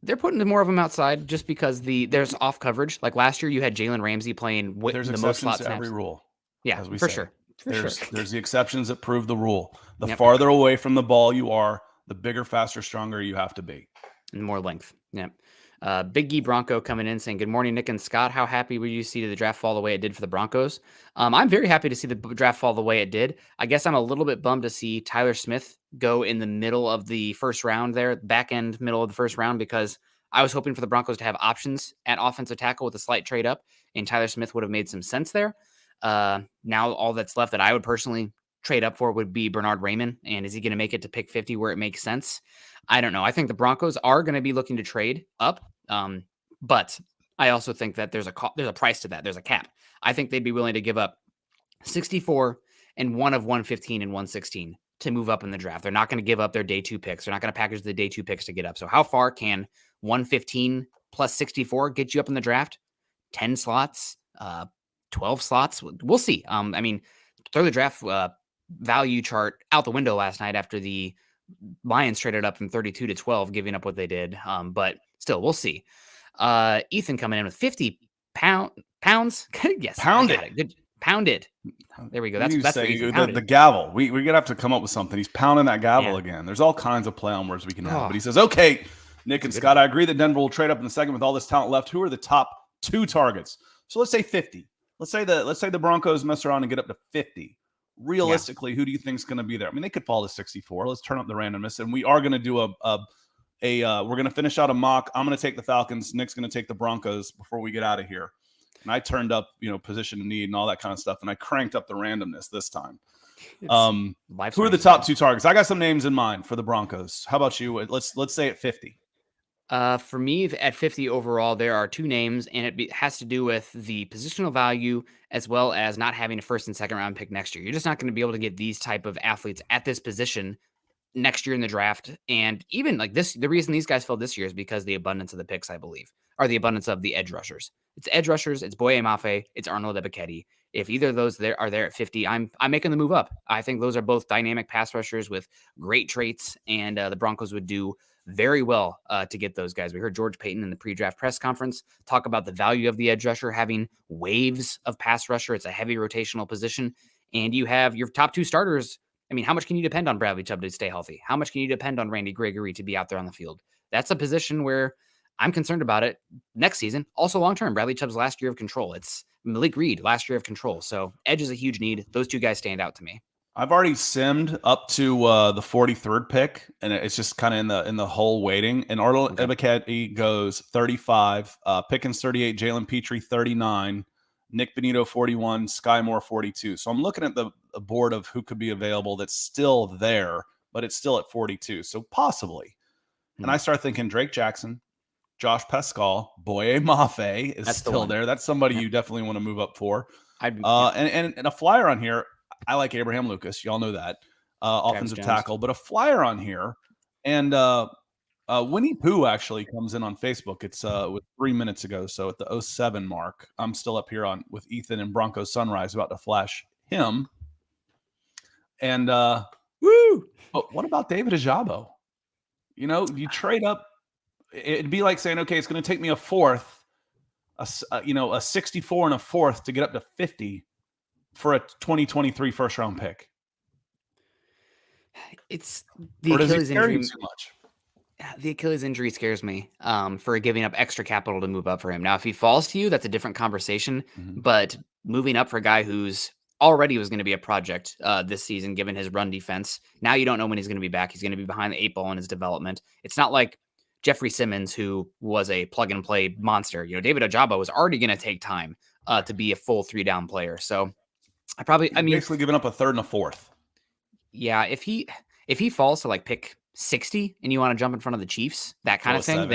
They're putting more of them outside just because there's off coverage. Like last year, you had Jalen Ramsey playing There's the most exceptions slot to snaps. every rule. Yeah, as we for say. sure. There's the exceptions that prove the rule. The Yep. farther away from the ball you are, the bigger, faster, stronger you have to be. And more length. Yeah. Big E Bronco coming in saying, "Good morning, Nick and Scott. How happy were you to see the draft fall the way it did for the Broncos?" I'm very happy to see the draft fall the way it did. I guess I'm a little bit bummed to see Tyler Smith go in the middle of the first round there, back end middle of the first round, because I was hoping for the Broncos to have options at offensive tackle with a slight trade up, and Tyler Smith would have made some sense there. Now all that's left that I would personally trade up for would be Bernard Raymond. And is he going to make it to pick 50 where it makes sense? I don't know. I think the Broncos are going to be looking to trade up. But I also think that there's a price to that. There's a cap. I think they'd be willing to give up 64 and one of 115 and 116 to move up in the draft. They're not going to give up their day 2 picks. They're not going to package the day 2 picks to get up. So how far can 115 plus 64 get you up in the draft? 10 slots, 12 slots. We'll see. I mean, throw the draft value chart out the window last night after the Lions traded up from 32 to 12, giving up what they did. But still, we'll see. Ethan coming in with 50 pounds. Yes, Pound I got it. Good. Pounded. There we go. That's for Ethan. The gavel. We're gonna have to come up with something. He's pounding that gavel Yeah. again. There's all kinds of play on words we can have. But he says, "Okay, Nick and Scott, I agree that Denver will trade up in the second with all this talent left. Who are the top 2 targets?" So let's say 50. Let's say the Broncos mess around and get up to 50. Realistically, who do you think is going to be there? I mean, they could fall to 64. Let's turn up the randomness, and we are going to do we're going to finish out a mock. I'm going to take the Falcons. Nick's going to take the Broncos before we get out of here. And I turned up, position of need and all that kind of stuff, and I cranked up the randomness this time. Who are the top 2 targets? I got some names in mind for the Broncos. How about you? Let's say at 50. For me, at 50 overall, there are 2 names, and it has to do with the positional value as well as not having a first and second round pick next year. You're just not going to be able to get these type of athletes at this position next year in the draft. And even like this, the reason these guys fell this year is because the abundance of the picks, I believe, or the abundance of the edge rushers. It's edge rushers. It's Boye Mafe. It's Arnold Ebiketie. If either of those are there at 50, I'm making the move up. I think those are both dynamic pass rushers with great traits, and the Broncos would do very well to get those guys. We heard George Payton in the pre-draft press conference talk about the value of the edge rusher having waves of pass rusher. It's a heavy rotational position, and you have your top 2 starters. I mean, how much can you depend on Bradley Chubb to stay healthy? How much can you depend on Randy Gregory to be out there on the field? That's a position where I'm concerned about it next season. Also long-term, Bradley Chubb's last year of control. It's Malik Reed last year of control. So edge is a huge need. Those 2 guys stand out to me. I've already simmed up to the 43rd pick, and it's just kind of in the whole waiting. And Arnold Ebiketie goes 35, Pickens 38, Jalen Petrie 39, Nick Benito 41, Sky Moore 42. So I'm looking at the board of who could be available that's still there, but it's still at 42. So possibly. And I start thinking Drake Jackson, Josh Pascal, Boye Mafe is still there. That's somebody you definitely want to move up for. And a flyer on here. I like Abraham Lucas. Y'all know that. Offensive tackle, but a flyer on here. And Winnie Pooh actually comes in on Facebook. It's with 3 minutes ago. So at the 07 mark, I'm still up here with Ethan and Broncos Sunrise about to flash him. And woo! But what about David Ajabo? You trade up. It'd be like saying, okay, it's going to take me a fourth, a 64 and a fourth to get up to 50 for a 2023 first round pick. It's the Achilles injury. The Achilles injury scares me for giving up extra capital to move up for him. Now, if he falls to you, that's a different conversation. Mm-hmm. But moving up for a guy who's already was going to be a project this season, given his run defense. Now you don't know when he's going to be back. He's going to be behind the 8 ball in his development. It's not like Jeffrey Simmons, who was a plug and play monster. David Ajabo was already going to take time to be a full 3-down player. So I mean, basically giving up a third and a fourth. Yeah, if he falls to like pick 60 and you want to jump in front of the Chiefs, that kind of thing,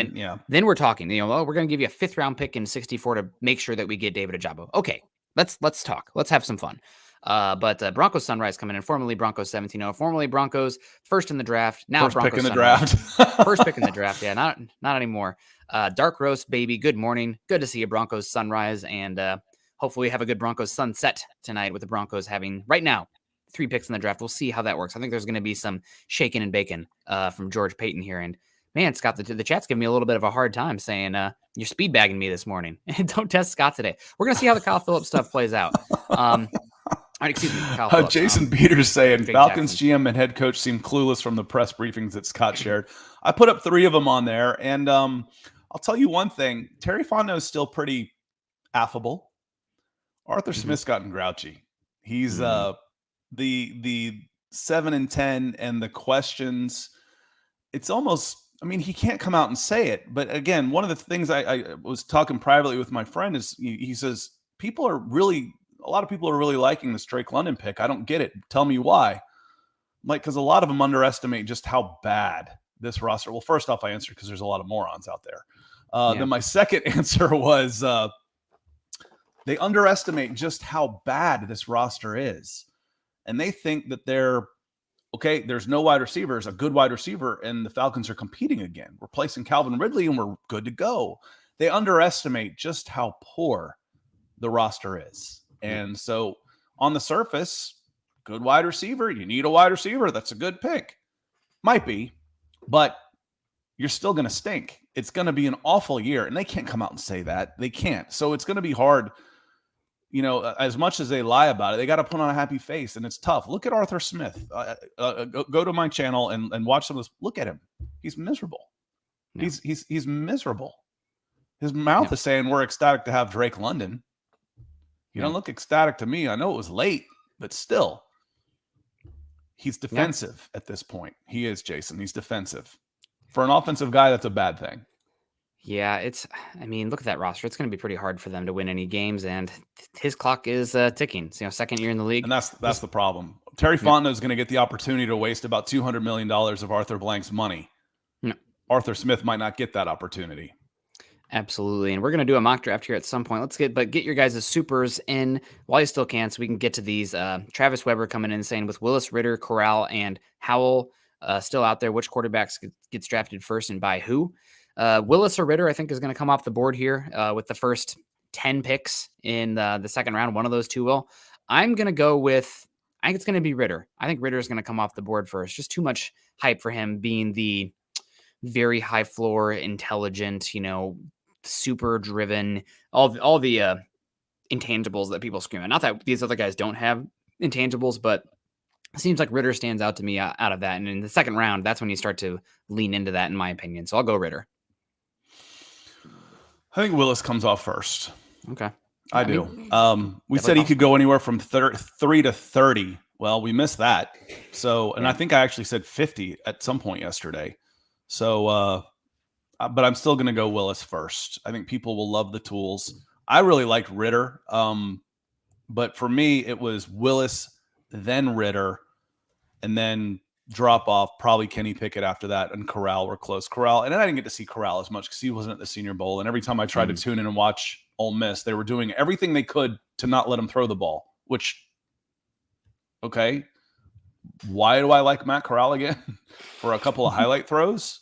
then we're talking. We're going to give you a 5th round pick in 64 to make sure that we get David Ajabo. Okay, let's talk. Let's have some fun. But Broncos Sunrise coming in, formerly Broncos 17-0, formerly Broncos first in the draft. Now first Broncos pick in the Sunrise. draft. First pick in the draft. Yeah, not anymore. Dark Roast, baby. Good morning. Good to see you, Broncos Sunrise. And hopefully we have a good Broncos sunset tonight with the Broncos having right now 3 picks in the draft. We'll see how that works. I think there's going to be some shaking and bacon from George Payton here. And man, Scott, the chat's giving me a little bit of a hard time saying you're speed bagging me this morning. Don't test Scott today. We're going to see how the Kyle Phillips stuff plays out. Excuse me, Kyle Phillips. Jason Peters saying Falcons GM and head coach seem clueless from the press briefings that Scott shared. I put up 3 of them on there. And I'll tell you one thing. Terry Fontenot is still pretty affable. Arthur Smith's gotten grouchy. He's the 7 and 10 and the questions, it's almost, I mean, he can't come out and say it. But again, one of the things I was talking privately with my friend is he says, a lot of people are really liking this Drake London pick. I don't get it. Tell me why. Because a lot of them underestimate just how bad this roster. Well, first off, I answered because there's a lot of morons out there. Then my second answer was they underestimate just how bad this roster is. And they think that there's no wide receivers, a good wide receiver, and the Falcons are competing again, replacing Calvin Ridley, and we're good to go. They underestimate just how poor the roster is. And so on the surface, good wide receiver, you need a wide receiver. That's a good pick. Might be, but you're still going to stink. It's going to be an awful year, and they can't come out and say that. They can't. So it's going to be hard. As much as they lie about it, they got to put on a happy face, and it's tough. Look at Arthur Smith. Go to my channel and watch some of this. Look at him. He's miserable. Yeah. He's miserable. His mouth is saying we're ecstatic to have Drake London. You don't look ecstatic to me. I know it was late, but still, he's defensive at this point. He is, Jason. He's defensive. For an offensive guy, that's a bad thing. Yeah, look at that roster. It's going to be pretty hard for them to win any games, and his clock is ticking. Second year in the league. And that's the problem. Terry Fontenot is going to get the opportunity to waste about $200 million of Arthur Blank's money. No. Arthur Smith might not get that opportunity. Absolutely. And we're going to do a mock draft here at some point. Get your guys' supers in while you still can so we can get to these. Travis Weber coming in saying with Willis, Ritter, Corral, and Howell still out there, which quarterbacks gets drafted first and by who? Willis or Ritter, I think, is going to come off the board here with the first 10 picks in the second round. One of those two will. I'm going to go with, I think it's going to be Ritter. I think Ritter is going to come off the board first. Just too much hype for him being the very high floor, intelligent, super driven, all the intangibles that people scream at. Not that these other guys don't have intangibles, but it seems like Ritter stands out to me out of that. And in the second round, that's when you start to lean into that, in my opinion. So I'll go Ritter. I think Willis comes off first. Okay. I do. We said he could go anywhere from 3 to 30. Well, we missed that. So, and I think I actually said 50 at some point yesterday. So, but I'm still going to go Willis first. I think people will love the tools. I really liked Ritter. But for me, it was Willis, then Ritter, and then drop off, probably Kenny Pickett after that, and Corral were close. Corral, and I didn't get to see Corral as much because he wasn't at the Senior Bowl. And every time I tried to tune in and watch Ole Miss, they were doing everything they could to not let him throw the ball, which, okay, why do I like Matt Corral again for a couple of highlight throws?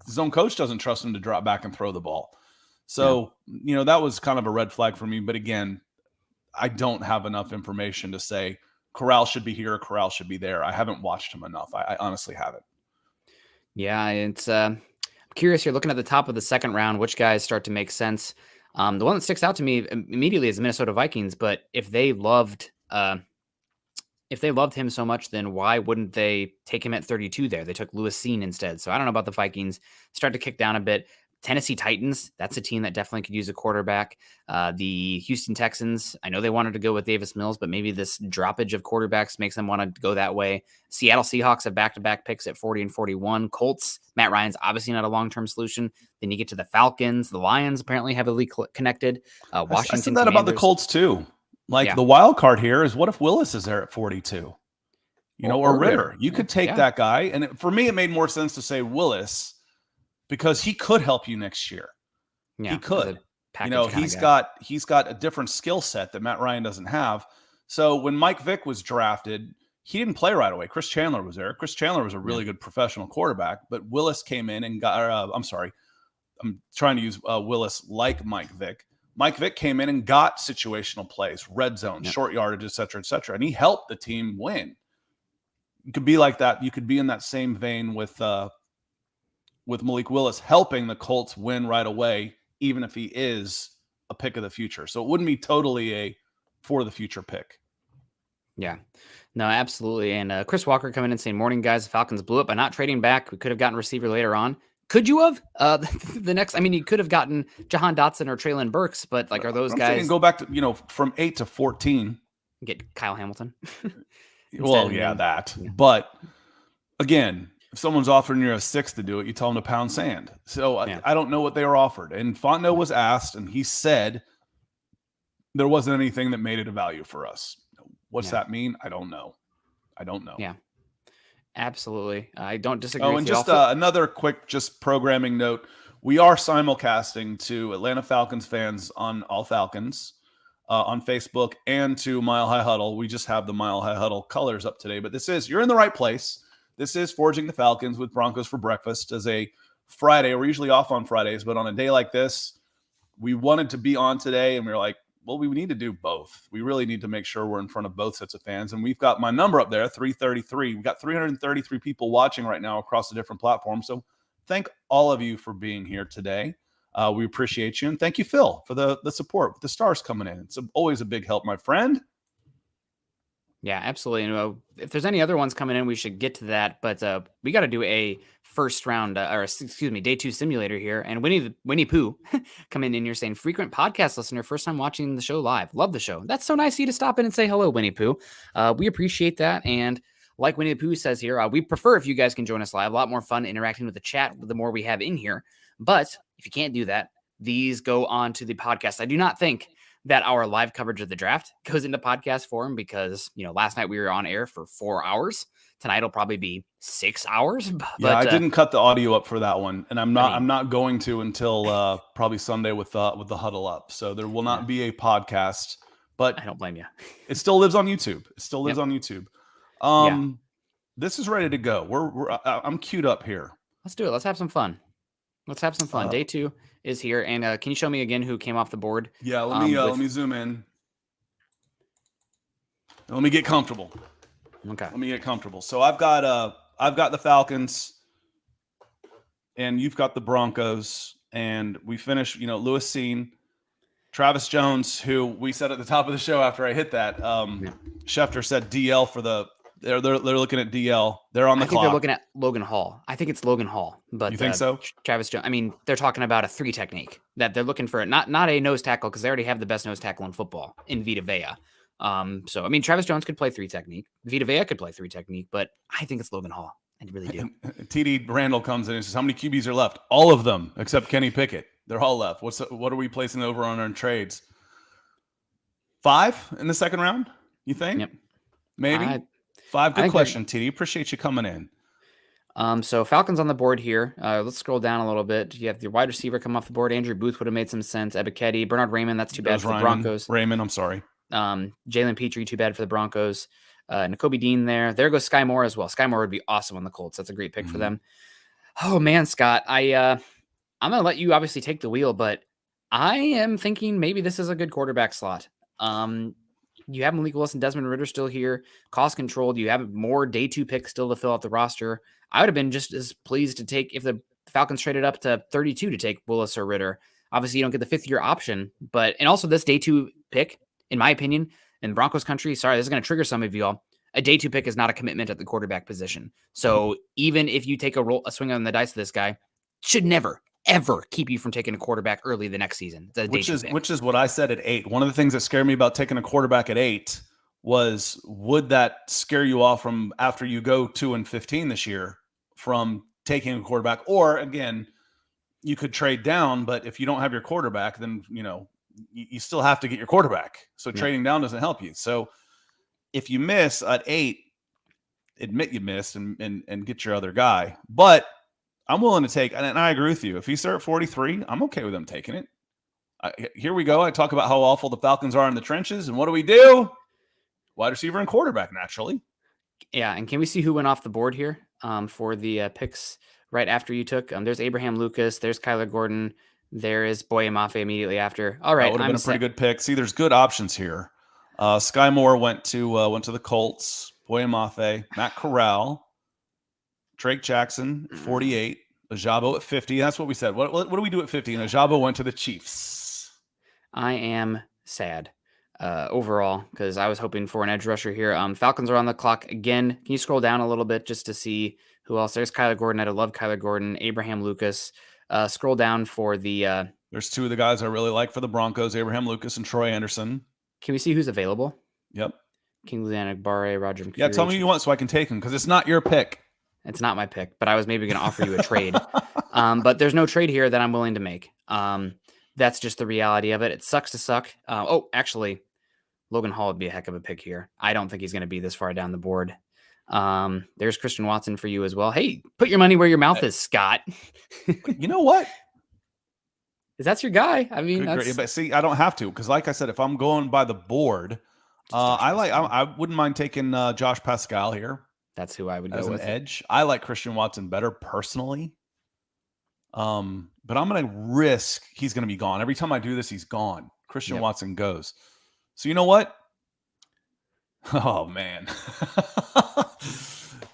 His own coach doesn't trust him to drop back and throw the ball. So, that was kind of a red flag for me. But again, I don't have enough information to say Corral should be here, Corral should be there. I haven't watched him enough. I honestly haven't. Yeah, it's I'm curious here, looking at the top of the second round, which guys start to make sense. The one that sticks out to me immediately is the Minnesota Vikings, but if they loved him so much, then why wouldn't they take him at 32 there? They took Lewis Cine instead. So I don't know about the Vikings. Start to kick down a bit. Tennessee Titans, that's a team that definitely could use a quarterback. The Houston Texans, I know they wanted to go with Davis Mills, but maybe this droppage of quarterbacks makes them want to go that way. Seattle Seahawks have back-to-back picks at 40 and 41. Colts, Matt Ryan's obviously not a long-term solution. Then you get to the Falcons. The Lions apparently heavily connected. Washington I said that about the Colts too. The wild card here is what if Willis is there at 42? Or Ritter. You could take that guy. And for me, it made more sense to say Willis because he could help you next year. Yeah, he could. He's got a different skill set that Matt Ryan doesn't have. So when Mike Vick was drafted, he didn't play right away. Chris Chandler was there. Chris Chandler was a really good professional quarterback, but Willis came in and got. I'm trying to use Willis like Mike Vick. Mike Vick came in and got situational plays, red zone, short yardage, et cetera, and he helped the team win. You could be like that. You could be in that same vein with Malik Willis helping the Colts win right away, even if he is a pick of the future. So it wouldn't be totally a for the future pick. Yeah, no, absolutely. And Chris Walker coming in saying, morning, guys. The Falcons blew up by not trading back. We could have gotten receiver later on. Could you have? You could have gotten Jahan Dotson or Treylon Burks, but are those guys? Go back to, from 8 to 14. Get Kyle Hamilton. That. Yeah. But again, if someone's offering you a 6 to do it, you tell them to pound sand. So I don't know what they were offered. And Fontenot was asked, and he said there wasn't anything that made it a value for us. What's that mean? I don't know. Yeah, absolutely. I don't disagree. Oh, and just another quick programming note. We are simulcasting to Atlanta Falcons fans on All Falcons on Facebook and to Mile High Huddle. We just have the Mile High Huddle colors up today. But you're in the right place. This is Forging the Falcons with Broncos for Breakfast as a Friday. We're usually off on Fridays, but on a day like this, we wanted to be on today, and we were like, well, we need to do both. We really need to make sure we're in front of both sets of fans. And we've got my number up there, 333. We've got 333 people watching right now across the different platforms. So thank all of you for being here today. We appreciate you. And thank you, Phil, for the support with the stars coming in. It's always a big help, my friend. Yeah, absolutely. And if there's any other ones coming in, we should get to that. But we got to do a first round, day 2 simulator here. And Winnie Pooh coming in here saying, frequent podcast listener, first time watching the show live. Love the show. That's so nice of you to stop in and say hello, Winnie Pooh. We appreciate that. And like Winnie Pooh says here, we prefer if you guys can join us live. A lot more fun interacting with the chat the more we have in here. But if you can't do that, these go on to the podcast. I do not think that our live coverage of the draft goes into podcast form because, last night we were on air for 4 hours. Tonight will probably be 6 hours. But I didn't cut the audio up for that one, and I'm not going to until probably Sunday with the Huddle Up. So there will not be a podcast, but I don't blame you. It still lives on YouTube. On YouTube. This is ready to go. I'm queued up here. Let's do it. Let's have some fun. Day 2 is here. And can you show me again who came off the board? Yeah, let me zoom in. Let me get comfortable. Okay. Let me get comfortable. So I've got the Falcons, and you've got the Broncos, and we finished. Lewis Cine, Travis Jones, who we said at the top of the show after I hit that. Schefter said DL for the. They're looking at DL. They're on the clock. I think they're looking at Logan Hall. I think it's Logan Hall. But you think so? Travis Jones. I mean, they're talking about a 3 technique that they're looking for. Not a nose tackle because they already have the best nose tackle in football in Vita Vea. Travis Jones could play 3 technique. Vita Vea could play 3 technique, but I think it's Logan Hall. I really do. TD Randall comes in and says, how many QBs are left? All of them except Kenny Pickett. They're all left. What are we placing over on our trades? 5 in the second round, you think? Yep. Maybe? 5. I Good think question, TD. Appreciate you coming in. So Falcons on the board here. Let's scroll down a little bit. You have the wide receiver come off the board. Andrew Booth would have made some sense. Ebiketie, Bernard Raymond, that's too bad for the Broncos. Raymond, I'm sorry. Jalen Petrie, too bad for the Broncos. Nakobe Dean there. There goes Sky Moore as well. Sky Moore would be awesome on the Colts. That's a great pick for them. Oh, man, Scott. I'm going to let you obviously take the wheel, but I am thinking maybe this is a good quarterback slot. You have Malik Willis and Desmond Ridder still here, cost controlled. You have more day 2 picks still to fill out the roster. I would have been just as pleased to take if the Falcons traded up to 32 to take Willis or Ridder. Obviously, you don't get the 5th-year option, and also this day 2 pick, in my opinion, in Broncos country, sorry, this is going to trigger some of y'all. A day 2 pick is not a commitment at the quarterback position. So even if you take a swing on the dice of this guy, should never, ever keep you from taking a quarterback early the next season. Which is what I said at 8. One of the things that scared me about taking a quarterback at 8 was, would that scare you off from after you go 2-15 this year from taking a quarterback? Or again, you could trade down, but if you don't have your quarterback, then you still have to get your quarterback. So trading down doesn't help you. So if you miss at 8, admit you missed and get your other guy. But I'm willing to take, and I agree with you. If he start at 43, I'm okay with him taking it. Here we go. I talk about how awful the Falcons are in the trenches, and what do? Wide receiver and quarterback, naturally. Yeah, and can we see who went off the board here for the picks right after you took? There's Abraham Lucas. There's Kyler Gordon. There is Boye Mafe immediately after. All right, that would have been a pretty good pick. See, there's good options here. Sky Moore went to the Colts. Boye Mafe, Matt Corral, Drake Jackson, 48. Ajabo at 50. That's what we said. What do we do at 50? And Ajabo went to the Chiefs. I am sad overall because I was hoping for an edge rusher here. Falcons are on the clock again. Can you scroll down a little bit just to see who else? There's Kyler Gordon. I love Kyler Gordon. Abraham Lucas. Scroll down for the... There's 2 of the guys I really like for the Broncos, Abraham Lucas and Troy Anderson. Can we see who's available? Yep. Kingsley Anagbare, Roger McCreary. Yeah, tell me who you want so I can take him because it's not your pick. It's not my pick, but I was maybe going to offer you a trade. But there's no trade here that I'm willing to make. That's just the reality of it. It sucks to suck. Actually, Logan Hall would be a heck of a pick here. I don't think he's going to be this far down the board. There's Christian Watson for you as well. Hey, put your money where your mouth is, Scott. You know what? Is that your guy? I mean, but see, I don't have to because, like I said, if I'm going by the board, I wouldn't mind taking Josh Pascal here. That's who I would go as with. An edge. I like Christian Watson better personally. But I'm going to risk he's going to be gone. Every time I do this, he's gone. Christian Watson goes. So you know what? Oh, man.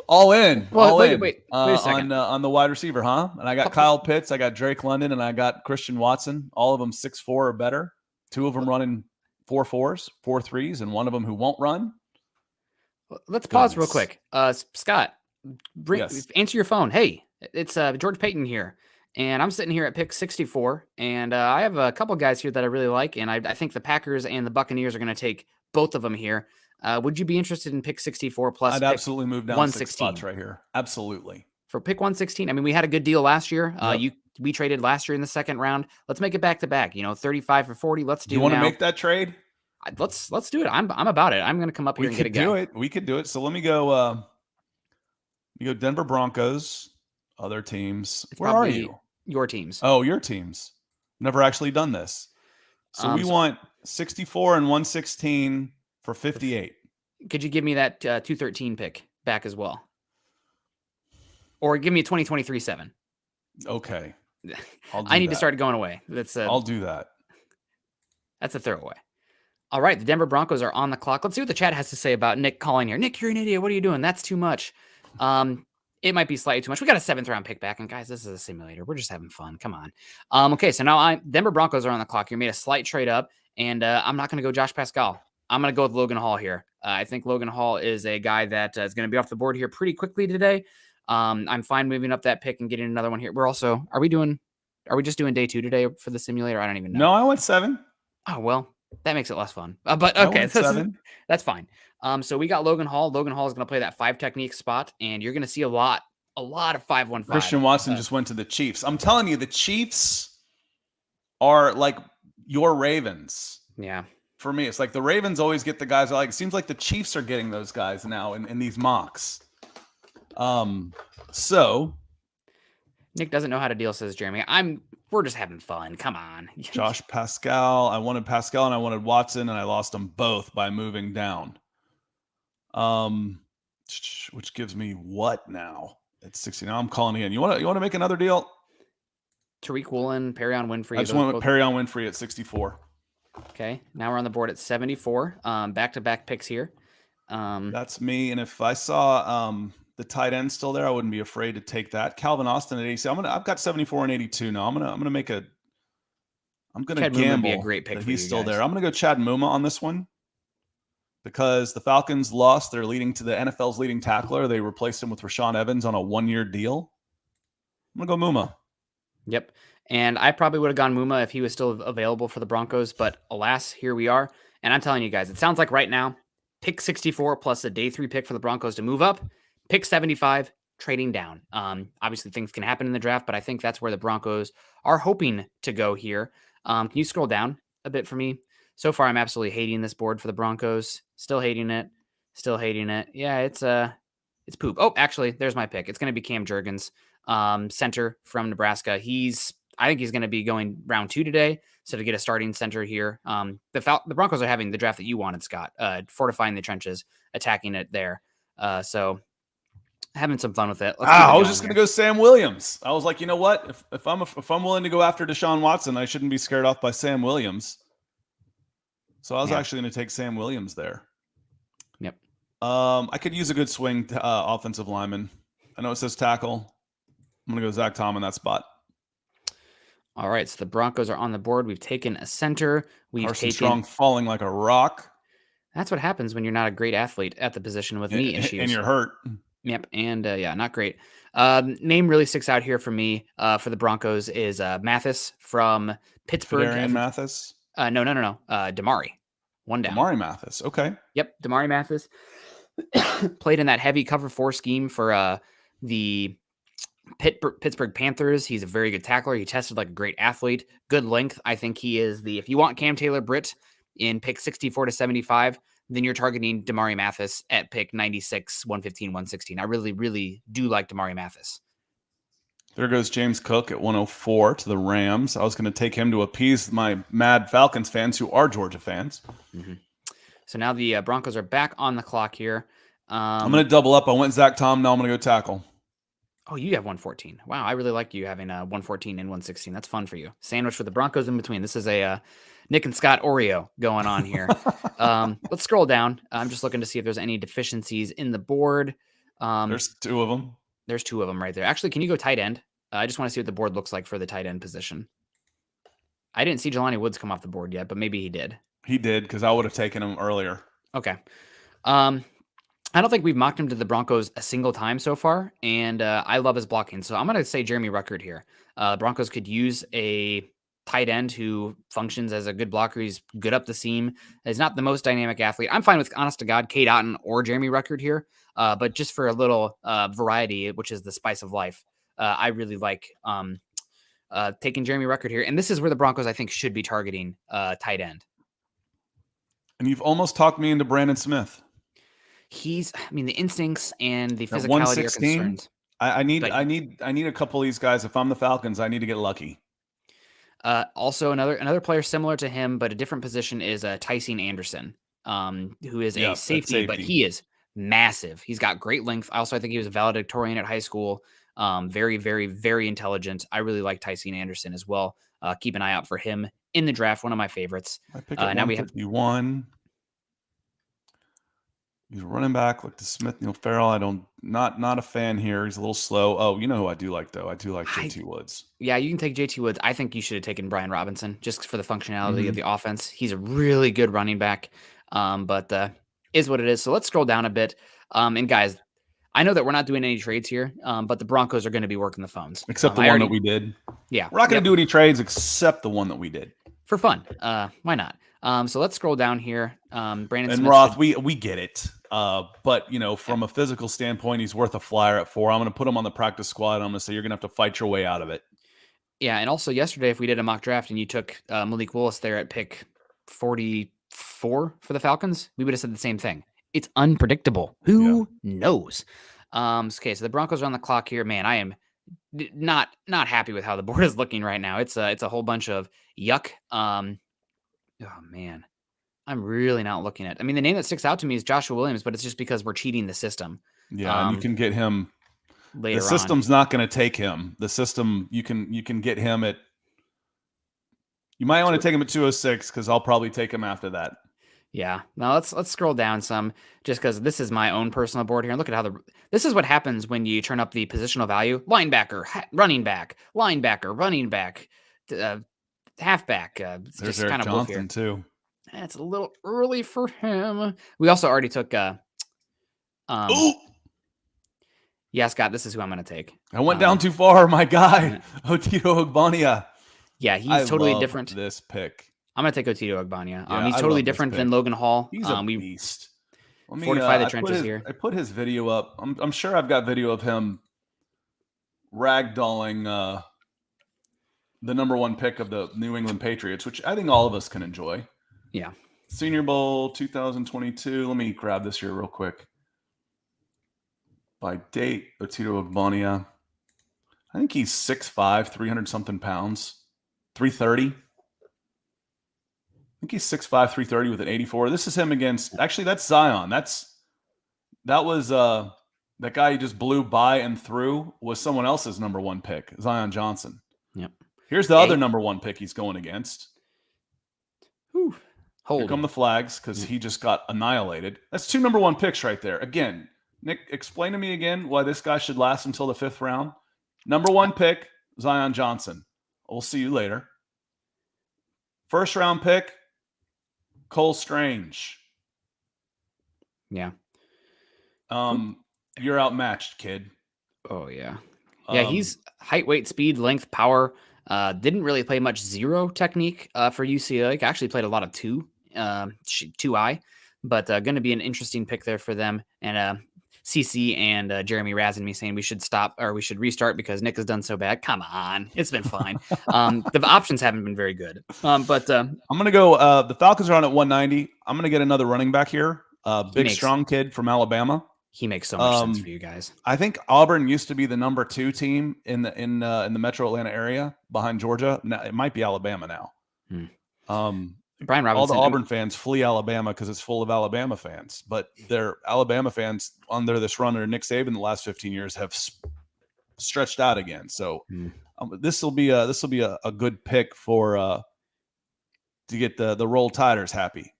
All in. Wait a second. On the wide receiver, huh? And I got Kyle Pitts, I got Drake London, and I got Christian Watson. All of them 6'4" or better. 2 of them running 4.4s, 4.3s, and one of them who won't run. Let's pause real quick. Scott, answer your phone. Hey, it's George Payton here. And I'm sitting here at pick 64. And I have a couple guys here that I really like. And I think the Packers and the Buccaneers are going to take both of them here. Would you be interested in pick 64 plus? I'd absolutely move down 6 spots right here. Absolutely. For pick 116. I mean, we had a good deal last year. We traded last year in the second round. Let's make it back to back. 35 for 40. Let's do it. You want to make that trade? Let's do it. I'm about it. I'm going to come up here and get a guy. We could do it. So let me go. Denver Broncos. Other teams. Where are you? Your teams. Oh, your teams. Never actually done this. So we want 64 and 116 for 58. Could you give me that 213 pick back as well? Or give me a 2023 7. Okay. I need to start going away. I'll do that. That's a throwaway. All right, the Denver Broncos are on the clock. Let's see what the chat has to say about Nick calling here. Nick, you're an idiot. What are you doing? That's too much. It might be slightly too much. We got a 7th round pick back, and guys, this is a simulator. We're just having fun. Come on. Okay, so now Denver Broncos are on the clock. You made a slight trade up, and I'm not going to go Josh Pascal. I'm going to go with Logan Hall here. I think Logan Hall is a guy that is going to be off the board here pretty quickly today. I'm fine moving up that pick and getting another one here. Are we just doing day 2 today for the simulator? I don't even know. No, I went 7. Oh, well, that makes it less fun. But okay, that's fine. So we got Logan Hall. Logan Hall is going to play that 5 technique spot, and you're going to see a lot of 5-1-5. Christian Watson just went to the Chiefs. I'm telling you, the Chiefs are like your Ravens. Yeah. For me, it's like the Ravens always get the guys I like. It seems like the Chiefs are getting those guys now in these mocks. So Nick doesn't know how to deal, says Jeremy. We're just having fun. Come on. Josh Pascal. I wanted Pascal and I wanted Watson, and I lost them both by moving down. Which gives me what now? At 60. Now I'm calling again. You want to make another deal? Tariq Woolen, Perrion Winfrey. I just went with Perrion Winfrey at 64. Okay, now we're on the board at 74. Back-to-back picks here. That's me. And if I saw the tight end still there, I wouldn't be afraid to take that. Calvin Austin at 80. I've got 74 and 82 now. I'm gonna gamble be a great pick that for he's you still guys. there. I'm gonna go Chad Muma on this one because the Falcons lost their NFL's leading tackler. They replaced him with Rashaan Evans on a 1-year deal. I'm gonna go Muma. Yep. And I probably would have gone Muma if he was still available for the Broncos, but alas, here we are. And I'm telling you guys, it sounds like right now, pick 64 plus a day 3 pick for the Broncos to move up, pick 75, trading down. Obviously, things can happen in the draft, but I think that's where the Broncos are hoping to go here. Can you scroll down a bit for me? So far, I'm absolutely hating this board for the Broncos. Still hating it. Yeah, it's poop. Oh, actually, there's my pick. It's going to be Cam Jurgens, center from Nebraska. I think he's going to be going round 2 today. So to get a starting center here, the Broncos are having the draft that you wanted, Scott, fortifying the trenches, attacking it there. So having some fun with it. I was just going to go Sam Williams. I was like, you know what? If I'm willing to go after Deshaun Watson, I shouldn't be scared off by Sam Williams. So I was actually going to take Sam Williams there. Yep. I could use a good swing offensive lineman. I know it says tackle. I'm going to go Zach Tom in that spot. All right, so the Broncos are on the board. We've taken a center. Carson Strong falling like a rock. That's what happens when you're not a great athlete at the position with knee issues. And you're hurt. Yep, and not great. Name really sticks out here for me for the Broncos is Mathis from Pittsburgh. Darian Mathis? No. Damari. One down. Damari Mathis, okay. Yep, Damari Mathis. Played in that heavy cover 4 scheme for the Pittsburgh Panthers. He's a very good tackler. He tested like a great athlete. Good length. I think he is if you want Cam Taylor-Britt in pick 64 to 75, then you're targeting Damari Mathis at pick 96, 115, 116. I really, really do like Damari Mathis. There goes James Cook at 104 to the Rams. I was going to take him to appease my mad Falcons fans who are Georgia fans. Mm-hmm. So now the Broncos are back on the clock here. I'm going to double up. I went Zach Tom. Now I'm going to go tackle. Oh, you have 114. Wow, I really like you having 114 and 116. That's fun for you. Sandwich for the Broncos in between. This is a Nick and Scott Oreo going on here. Let's scroll down. I'm just looking to see if there's any deficiencies in the board. There's 2 of them. There's 2 of them right there. Actually, can you go tight end? I just want to see what the board looks like for the tight end position. I didn't see Jelani Woods come off the board yet, but maybe he did. He did, because I would have taken him earlier. Okay. I don't think we've mocked him to the Broncos a single time so far, and I love his blocking. So I'm going to say Jeremy Ruckert here. The Broncos could use a tight end who functions as a good blocker. He's good up the seam. He's not the most dynamic athlete. I'm fine with, honest to God, Cade Otton or Jeremy Ruckert here, but just for a little variety, which is the spice of life, I really like taking Jeremy Ruckert here. And this is where the Broncos, I think, should be targeting tight end. And you've almost talked me into Brandon Smith. The instincts and the physicality are concerned. I need a couple of these guys. If I'm the Falcons, I need to get lucky. Also, another player similar to him, but a different position is Tyson Anderson, who is a safety, but he is massive. He's got great length. I think he was a valedictorian at high school. Very, very, very intelligent. I really like Tyson Anderson as well. Keep an eye out for him in the draft. One of my favorites. I pick up now we have 151. He's a running back. Look to Smith, Neil Farrell. Not a fan here. He's a little slow. Oh, you know who I do like though? I do like JT Woods. Yeah, you can take JT Woods. I think you should have taken Brian Robinson just for the functionality of the offense. He's a really good running back. But is what it is. So let's scroll down a bit. And guys, I know that we're not doing any trades here, but the Broncos are going to be working the phones. Except the one that we did. Yeah. We're not going to do any trades except the one that we did. For fun. Why not? So let's scroll down here. Brandon and Smith Roth, we get it. But from a physical standpoint, he's worth a flyer at 4. I'm going to put him on the practice squad. And I'm going to say you're going to have to fight your way out of it. Yeah, and also yesterday, if we did a mock draft and you took Malik Willis there at pick 44 for the Falcons, we would have said the same thing. It's unpredictable. Who knows? Okay, so the Broncos are on the clock here. Man, I am not happy with how the board is looking right now. It's a whole bunch of yuck. Oh man, I'm really not looking at. I mean, the name that sticks out to me is Joshua Williams, but it's just because we're cheating the system. Yeah, and you can get him later. The system's not going to take him. The system you can get him at. You might want to take him at 206 because I'll probably take him after that. Yeah. Now let's scroll down some, just because this is my own personal board here. And look at how this is what happens when you turn up the positional value: linebacker, running back, linebacker, running back, halfback. It's There's just Eric kind of Johnson too. It's a little early for him. We also already took. Yeah, Scott, this is who I'm going to take. I went down too far. My guy, Otito Ogbonnia. Yeah, he's totally different. This pick. I'm going to take Otito Ogbonnia. Yeah, he's totally different than Logan Hall. He's a beast. Let me fortify the trenches here. I put his video up. I'm sure I've got video of him ragdolling the number 1 pick of the New England Patriots, which I think all of us can enjoy. Yeah. Senior Bowl 2022. Let me grab this here real quick. By date, Otito Ogbonnia. I think he's 6'5", 300-something pounds. 330. I think he's 6'5", 330 with an 84. This is him against... Actually, that's Zion. That was... that guy he just blew by and through was someone else's number 1 pick, Zion Johnson. Yep. Here's the other number 1 pick he's going against. Whew. Here come the flags because he just got annihilated. That's 2 number 1 picks right there. Again, Nick, explain to me again why this guy should last until the 5th round. Number 1 pick, Zion Johnson. We'll see you later. 1st round pick, Cole Strange. Yeah. You're outmatched, kid. Oh, yeah. Yeah, he's height, weight, speed, length, power. Didn't really play much zero technique for UCLA. Actually played a lot of 2I, but going to be an interesting pick there for them. And CC and Jeremy razzing me saying we should stop or we should restart because Nick has done so bad. Come on, it's been fine. The options haven't been very good. But I'm going to go. The Falcons are on at 190. I'm going to get another running back here. Big, strong kid from Alabama. He makes so much sense for you guys. I think Auburn used to be the number 2 team in the Metro Atlanta area behind Georgia. Now, it might be Alabama now. Brian Robinson. All the Auburn fans flee Alabama because it's full of Alabama fans, but their Alabama fans under this run under Nick Saban the last 15 years have stretched out again. So this will be a good pick for to get the Roll Tiders happy.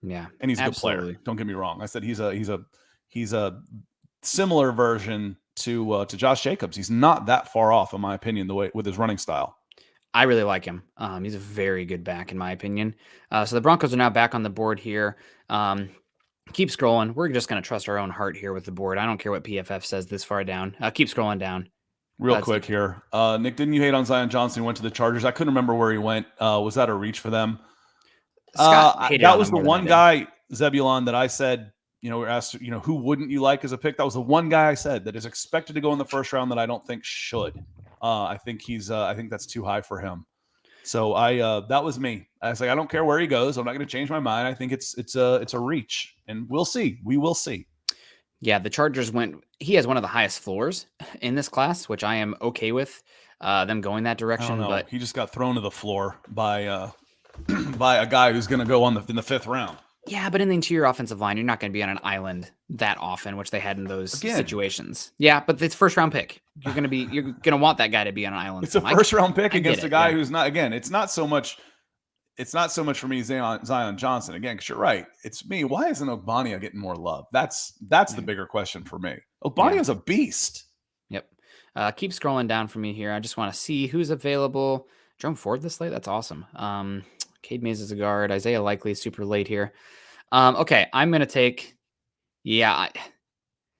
Yeah, and he's a good player. Don't get me wrong. I said he's a similar version to Josh Jacobs. He's not that far off, in my opinion, with his running style. I really like him. He's a very good back, in my opinion. So the Broncos are now back on the board here. Keep scrolling. We're just going to trust our own heart here with the board. I don't care what PFF says this far down. Keep scrolling down. Real quick here. Nick, didn't you hate on Zion Johnson? He went to the Chargers. I couldn't remember where he went. Was that a reach for them? That was the one guy, Zebulon, that I said, we're asked, who wouldn't you like as a pick? That was the one guy I said that is expected to go in the 1st round that I don't think should. I think that's too high for him. So that was me. I was like, I don't care where he goes. I'm not going to change my mind. I think it's a reach, and we'll see. We will see. Yeah, the Chargers he has one of the highest floors in this class, which I am okay with them going that direction. But he just got thrown to the floor by by a guy who's going to go in the 5th round. Yeah, but in the interior offensive line, you're not going to be on an island that often, which they had in those situations. Yeah, but it's 1st round pick. You're going to want that guy to be on an island. It's a 1st round pick against a guy who's not. Again, it's not so much for me Zion Johnson. Again, because you're right. It's me. Why isn't Ogbonnia getting more love? That's the bigger question for me. Ogbonnia's a beast. Yep. Keep scrolling down for me here. I just want to see who's available. Jerome Ford this late? That's awesome. Cade Mays is a guard. Isaiah Likely is super late here. Okay, I'm going to take... Yeah,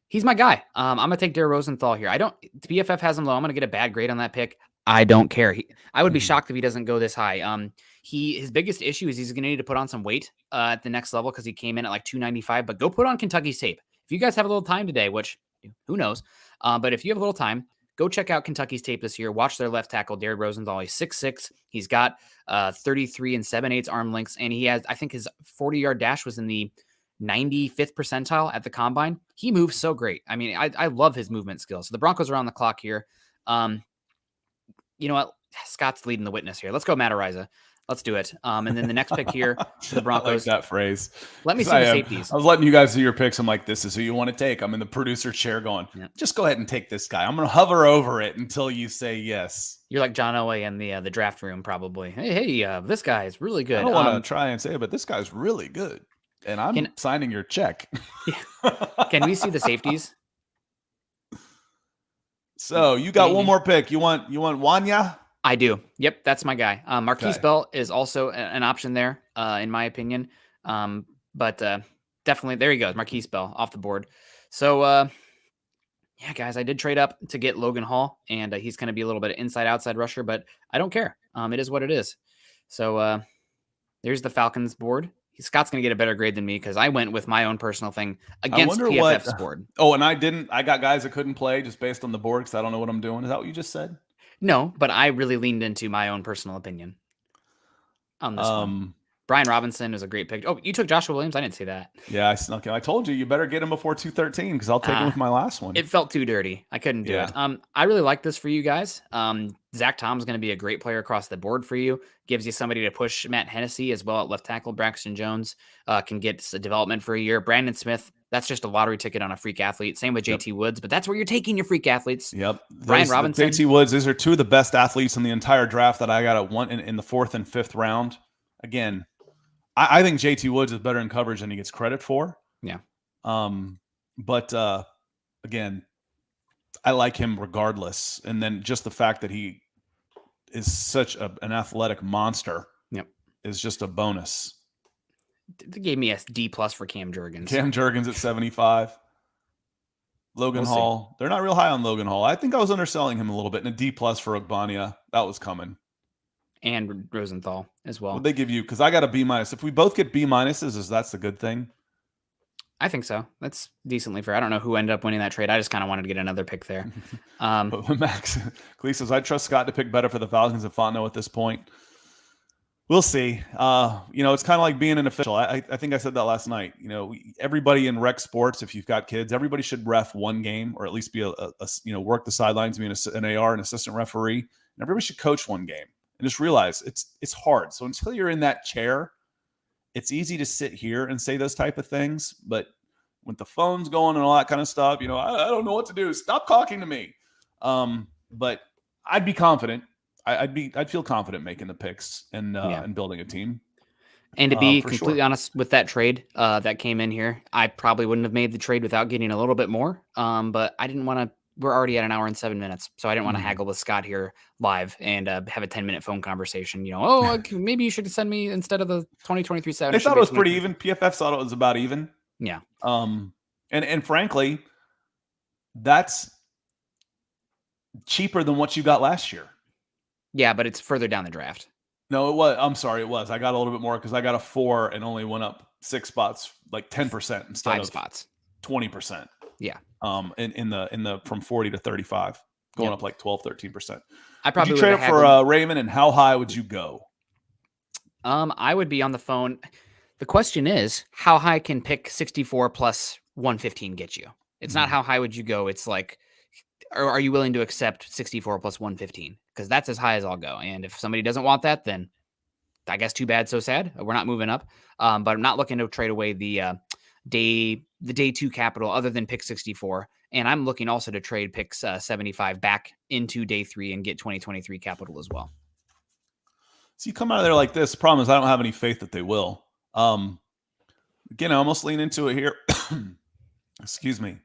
he's my guy. I'm going to take Darrell Rosenthal here. PFF has him low. I'm going to get a bad grade on that pick. I don't care. I would be shocked if he doesn't go this high. His biggest issue is he's going to need to put on some weight at the next level because he came in at like 295. But go put on Kentucky's tape. If you guys have a little time today, which who knows, but if you have a little time, go check out Kentucky's tape this year. Watch their left tackle, Jared Rosenthal. He's 6'6". He's got 33 and 7/8 arm lengths, and he has, I think his 40-yard dash was in the 95th percentile at the combine. He moves so great. I mean, I love his movement skills. So the Broncos are on the clock here. You know what? Scott's leading the witness here. Let's go Matt Araiza. Let's do it. And then the next pick here for the Broncos. I like that phrase. Let me see the safeties. I was letting you guys do your picks. I'm like, this is who you want to take. I'm in the producer chair going, just go ahead and take this guy. I'm going to hover over it until you say yes. You're like John Elway in the draft room, probably. Hey, this guy is really good. I don't want to try and say it, but this guy's really good. And I'm signing your check. Can we see the safeties? So you got one more pick. You want Wanya? I do. Yep, that's my guy. Marquise Bell is also an option there, in my opinion. But definitely, there he goes, Marquise Bell off the board. So, yeah, guys, I did trade up to get Logan Hall, and he's going to be a little bit of inside-outside rusher, but I don't care. It is what it is. So there's the Falcons board. Scott's going to get a better grade than me because I went with my own personal thing against PFF's board. Oh, and I got guys that couldn't play just based on the board because I don't know what I'm doing. Is that what you just said? No, but I really leaned into my own personal opinion on this one. Brian Robinson is a great pick. Oh, you took Joshua Williams? I didn't see that. Yeah, I snuck him. I told you better get him before 213 because I'll take him with my last one. It felt too dirty. I couldn't do it. I really like this for you guys. Zach Tom's going to be a great player across the board for you. Gives you somebody to push Matt Hennessy as well at left tackle. Braxton Jones can get a development for a year. Brandon Smith, that's just a lottery ticket on a freak athlete. Same with JT Woods, but that's where you're taking your freak athletes. Yep. Brian Robinson. JT Woods, these are two of the best athletes in the entire draft that I got at one in the 4th and 5th round. Again, I think JT Woods is better in coverage than he gets credit for. Yeah. But again, I like him regardless. And then just the fact that he is such an athletic monster is just a bonus. They gave me a D+ for Cam Jurgens. Cam Jurgens at 75. Logan Hall. They're not real high on Logan Hall. I think I was underselling him a little bit. And a D+ for Ogbania. That was coming. And Rosenthal as well. Would they give you? Because I got a B-. If we both get B-, that's the good thing? I think so. That's decently fair. I don't know who ended up winning that trade. I just kind of wanted to get another pick there. But Max Clee says, I trust Scott to pick better for the Falcons and Fontenot at this point. We'll see. It's kind of like being an official. I think I said that last night. Everybody in rec sports, if you've got kids, everybody should ref one game or at least be work the sidelines, being an AR, an assistant referee. And everybody should coach one game. And just realize it's hard. So until you're in that chair, it's easy to sit here and say those type of things. But with the phones going and all that kind of stuff, I don't know what to do. Stop talking to me. But I'd be confident. I'd feel confident making the picks and building a team. And to be completely honest with that trade that came in here, I probably wouldn't have made the trade without getting a little bit more. But I didn't want to. We're already at an hour and 7 minutes, so I didn't want to haggle with Scott here live and have a 10-minute phone conversation. Maybe you should send me instead of the 2023 7. They thought it was pretty even. PFF thought it was about even. Yeah. And frankly, that's cheaper than what you got last year. Yeah, but it's further down the draft. No, it was. I'm sorry, it was. I got a little bit more because I got a 4 and only went up 6 spots, like 10% instead 5 of spots. 20%. Yeah. In the from 40 to 35, going up like 12, 13%. I probably would you trade it for Raymond, and how high would you go? I would be on the phone. The question is, how high can pick 64 plus 115 get you? It's not how high would you go. It's like, are you willing to accept 64 plus 115? Because that's as high as I'll go. And if somebody doesn't want that, then I guess too bad, so sad. We're not moving up. But I'm not looking to trade away the day 2 capital other than pick 64. And I'm looking also to trade picks 75 back into day 3 and get 2023 capital as well. So you come out of there like this. The problem is I don't have any faith that they will. Again, I almost lean into it here. Excuse me.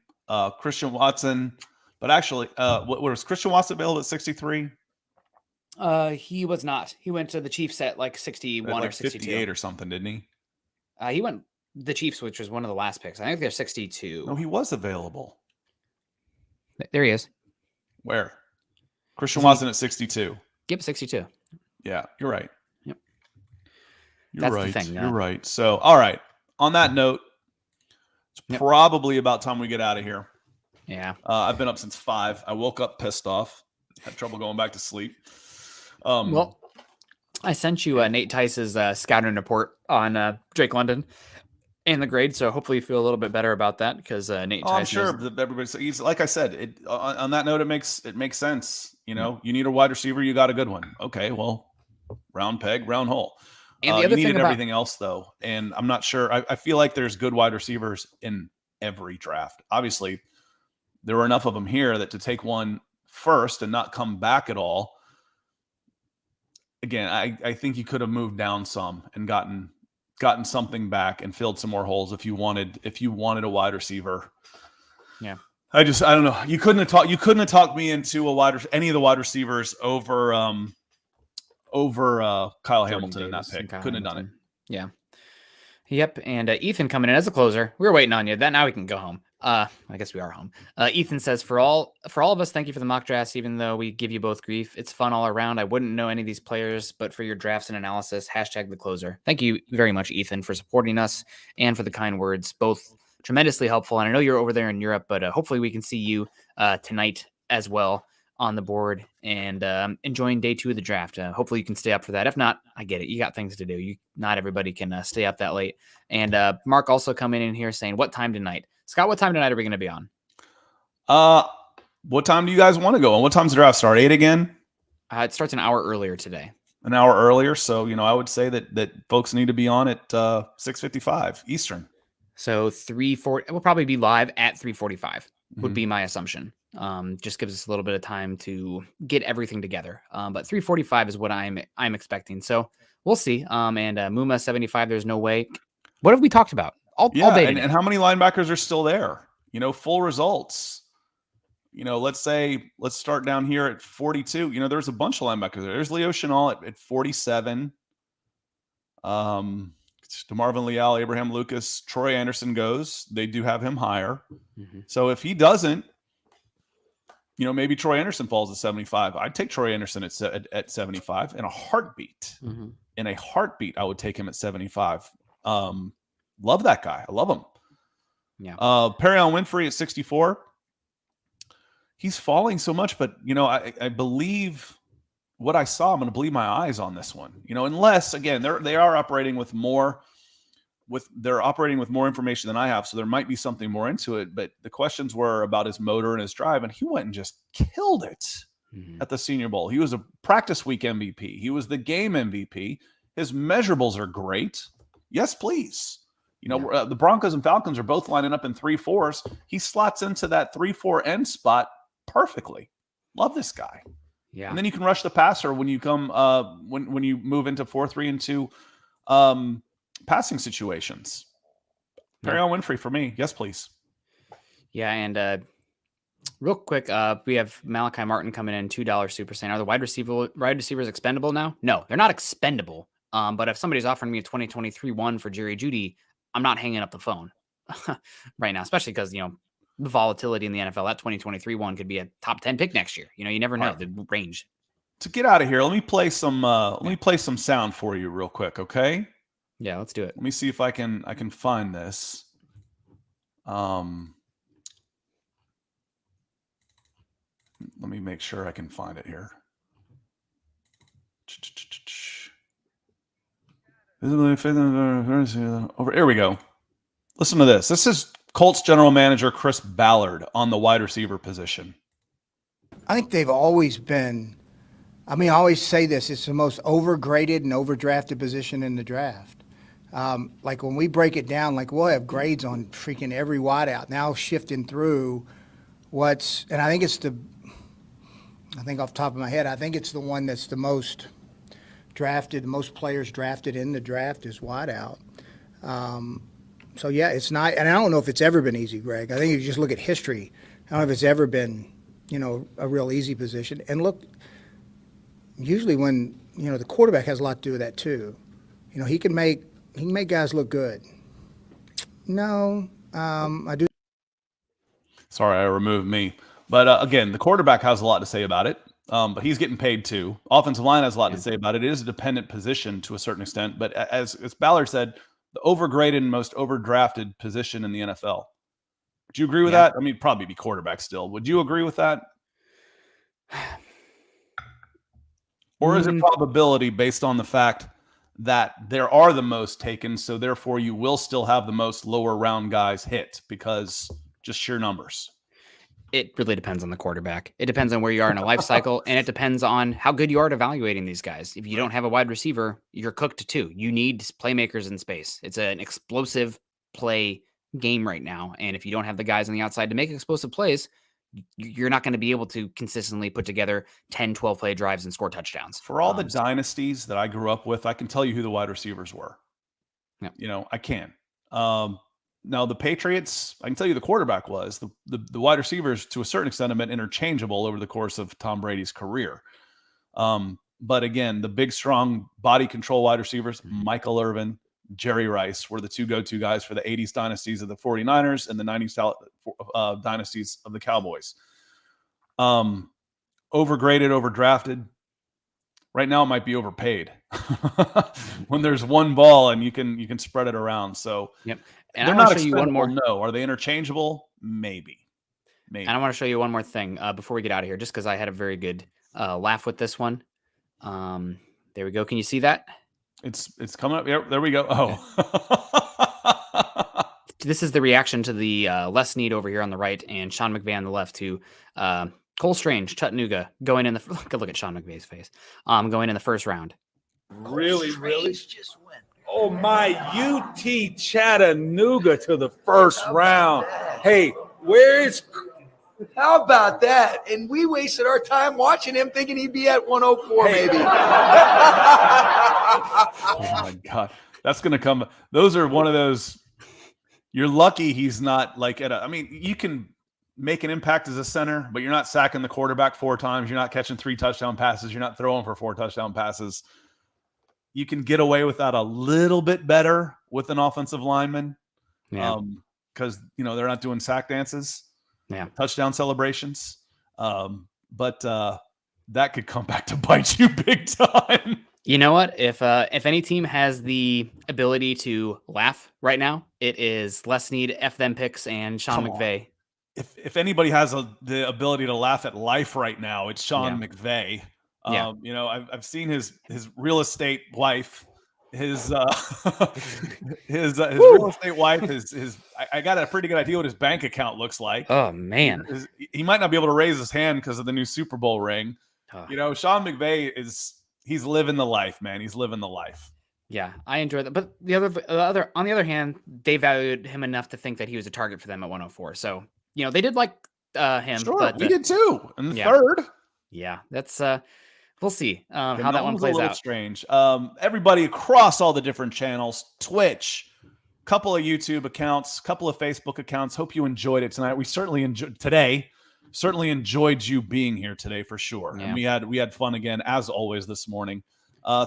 Christian Watson. But actually, what was Christian Watson available at 63? He was not. He went to the Chiefs at like 61 or 62. 58 or something, didn't he? He went the Chiefs, which was one of the last picks. I think they're 62. No, he was available. There he is. Where? Christian Watson at 62. Yep, 62. Yeah, you're right. Yep. That's right. The thing, You're right. So, all right. On that note, it's probably about time we get out of here. Yeah. I've been up since 5. I woke up pissed off. Had trouble going back to sleep. Well, I sent you Nate Tice's scouting report on Drake London and the grade, so hopefully you feel a little bit better about that because Nate Tice. I'm sure everybody's like I said. On that note, it makes sense. You know, you need a wide receiver, you got a good one. Okay, well, round peg, round hole. And the other you thing needed about everything else though, and I'm not sure. I feel like there's good wide receivers in every draft. Obviously, there were enough of them here that to take one first and not come back at all. Again, I think you could have moved down some and gotten something back and filled some more holes if you wanted a wide receiver. Yeah. I don't know. You couldn't have talked me into any of the wide receivers over Kyle Hamilton in that pick. Couldn't have done it. Yeah. Yep. And Ethan coming in as a closer. We were waiting on you. Now we can go home. I guess we are home. Ethan says, for all of us, thank you for the mock drafts, even though we give you both grief. It's fun all around. I wouldn't know any of these players, but for your drafts and analysis, #the closer. Thank you very much, Ethan, for supporting us and for the kind words, both tremendously helpful. And I know you're over there in Europe, but hopefully we can see you tonight as well on the board and enjoying day 2 of the draft. Hopefully you can stay up for that. If not, I get it. You got things to do. Not everybody can stay up that late. And Mark also coming in here saying, what time tonight? Scott, what time tonight are we going to be on? What time do you guys want to go? And what time's the draft start? 8 again? It starts an hour earlier today. An hour earlier. So, I would say that folks need to be on at 6:55 Eastern. So 3:40. It will probably be live at 3:45 would be my assumption. Just gives us a little bit of time to get everything together. But 3:45 is what I'm expecting. So we'll see. And Muma 75, there's no way. What have we talked about? All day. And how many linebackers are still there? Full results. Let's start down here at 42. There's a bunch of linebackers there. There's Leo Chenal at 47. DeMarvin Leal, Abraham Lucas, Troy Anderson goes. They do have him higher. So if he doesn't, maybe Troy Anderson falls at 75. I'd take Troy Anderson at 75 in a heartbeat. In a heartbeat, I would take him at 75. Love that guy. I love him. Yeah. Perion Winfrey at 64. He's falling so much, but I believe what I saw. I'm going to believe my eyes on this one. Unless again they are operating with more information than I have, so there might be something more into it. But the questions were about his motor and his drive, and he went and just killed it at the Senior Bowl. He was a practice week MVP. He was the game MVP. His measurables are great. Yes, please. The Broncos and Falcons are both lining up in 3-4s. He slots into that 3-4 end spot perfectly. Love this guy. Yeah. And then you can rush the passer when you come when you move into 4-3 and 2 passing situations. Perion Winfrey for me. Yes, please. Yeah, and real quick, we have Malachi Martin coming in, $2 super saying, are the wide receivers expendable now? No, they're not expendable. But if somebody's offering me a 2023 one for Jerry Jeudy, I'm not hanging up the phone right now, especially because, the volatility in the NFL, that 2023 one could be a top 10 pick next year. You never know the range. To get out of here, let me play some sound for you real quick, okay? Yeah, let's do it. Let me see if I can find this. Let me make sure I can find it here. Over here we go. Listen to this. This is Colts general manager Chris Ballard on the wide receiver position. I think they've always been, I always say this, it's the most overgraded and overdrafted position in the draft. Like when we break it down, like we'll have grades on freaking every wideout. Now shifting through and I think off the top of my head, I think it's the one that's the most drafted, the most players drafted in the draft is wideout. So yeah, it's not, and I don't know if it's ever been easy, Greg. I think if you just look at history, I don't know if it's ever been, a real easy position. And look, usually when, the quarterback has a lot to do with that too. He can make guys look good. No, I do. Sorry, I removed me. But again, the quarterback has a lot to say about it. But he's getting paid too. Offensive line has a lot to say about it. It is a dependent position to a certain extent. But as Ballard said, the overgraded and most overdrafted position in the NFL. Would you agree with that? I mean, probably be quarterback still. Would you agree with that? Or is it probability based on the fact that there are the most taken, so therefore you will still have the most lower round guys hit because just sheer numbers? It really depends on the quarterback. It depends on where you are in a life cycle, and it depends on how good you are at evaluating these guys. If you don't have a wide receiver, you're cooked too. You need playmakers in space. It's an explosive play game right now, and if you don't have the guys on the outside to make explosive plays, you're not going to be able to consistently put together 10, 12 play drives and score touchdowns. For all the dynasties that I grew up with, I can tell you who the wide receivers were. Yep. You know, I can. Now, the Patriots, I can tell you the quarterback was. The wide receivers, to a certain extent, have been interchangeable over the course of Tom Brady's career. But again, the big, strong body control wide receivers, Michael Irvin, Jerry Rice, were the two go-to guys for the 80s dynasties of the 49ers and the 90s dynasties of the Cowboys. Overgraded, overdrafted. Right now, it might be overpaid when there's one ball and you can spread it around. So, yep. And they're I want not to show you one more. No, are they interchangeable? Maybe. And I want to show you one more thing before we get out of here, just because I had a very good laugh with this one. There we go. Can you see that? It's coming up. Yep, there we go. Oh. This is the reaction to the Les Snead over here on the right and Sean McVay on the left to Cole Strange, Chattanooga, going in the look at Sean McVay's face. Going in the first round. Really? Just went. Oh, my UT Chattanooga to the first round. Hey, where is How about that? And we wasted our time watching him thinking he'd be at 104 maybe. Oh, my God. That's going to come. Those are one of those. You're lucky he's not like I mean, you can make an impact as a center, but you're not sacking the quarterback 4 times. You're not catching 3 touchdown passes. You're not throwing for 4 touchdown passes. You can get away with that a little bit better with an offensive lineman. Yeah. Because, they're not doing sack dances. Yeah. Touchdown celebrations. But that could come back to bite you big time. You know what? If any team has the ability to laugh right now, it is Les Snead, F them picks, and Sean McVay. If anybody has the ability to laugh at life right now, it's Sean McVay. I've seen his real estate wife, his real estate wife. I got a pretty good idea what his bank account looks like. Oh man, he might not be able to raise his hand because of the new Super Bowl ring. Oh. Sean McVay he's living the life, man. He's living the life. Yeah, I enjoy that. But on the other hand, they valued him enough to think that he was a target for them at 104. So they did like him. Sure, but we did too. In the third. Yeah, that's we'll see how that one plays out. Strange. Everybody across all the different channels, Twitch, couple of YouTube accounts, couple of Facebook accounts. Hope you enjoyed it tonight. We certainly enjoyed you being here today for sure. Yeah. And we had fun again as always this morning.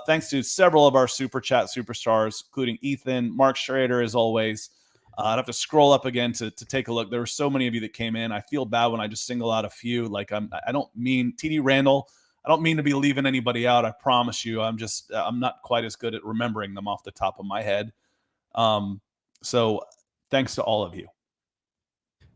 Thanks to several of our super chat superstars, including Ethan, Mark Schrader, as always. I'd have to scroll up again to take a look. There were so many of you that came in. I feel bad when I just single out a few. Like I don't mean TD Randall. I don't mean to be leaving anybody out. I promise you. I'm not quite as good at remembering them off the top of my head. So thanks to all of you.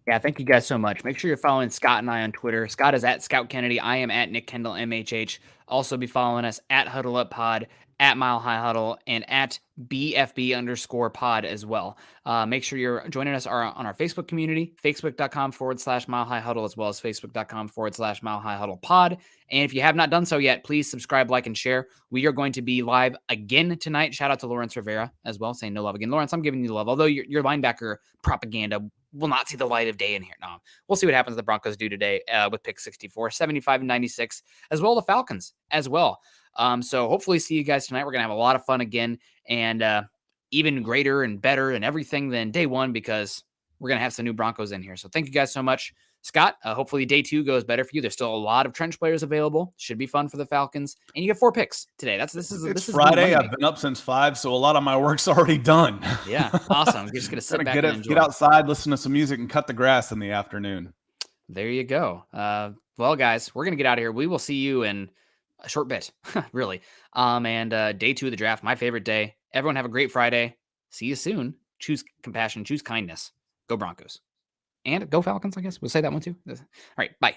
Yeah, thank you guys so much. Make sure you're following Scott and I on Twitter. Scott is at Scout Kennedy. I am at Nick Kendell MHH. Also be following us at Huddle Up Pod, at Mile High Huddle, and at BFB_pod as well. Make sure you're joining us on our Facebook community, facebook.com/Mile High Huddle, as well as facebook.com/Mile High Huddle Pod. And if you have not done so yet, please subscribe, like, and share. We are going to be live again tonight. Shout out to Lawrence Rivera as well, saying no love again. Lawrence, I'm giving you the love. Although your linebacker propaganda will not see the light of day in here. No, we'll see what happens the Broncos do today with pick 64, 75-96, as well the Falcons as well. So hopefully see you guys tonight. We're going to have a lot of fun again, and even greater and better and everything than day one, because we're going to have some new Broncos in here. So thank you guys so much. Scott, hopefully day 2 goes better for you. There's still a lot of trench players available. Should be fun for the Falcons. And you get 4 picks today. This is Friday. I've been up since 5, so a lot of my work's already done. Yeah, awesome. You're just going to sit back and enjoy. Get outside, listen to some music, and cut the grass in the afternoon. There you go. Well, guys, we're going to get out of here. We will see you in a short bit, really. And day 2 of the draft, my favorite day. Everyone have a great Friday. See you soon. Choose compassion. Choose kindness. Go Broncos. and go Falcons, I guess. We'll say that one too. All right, bye.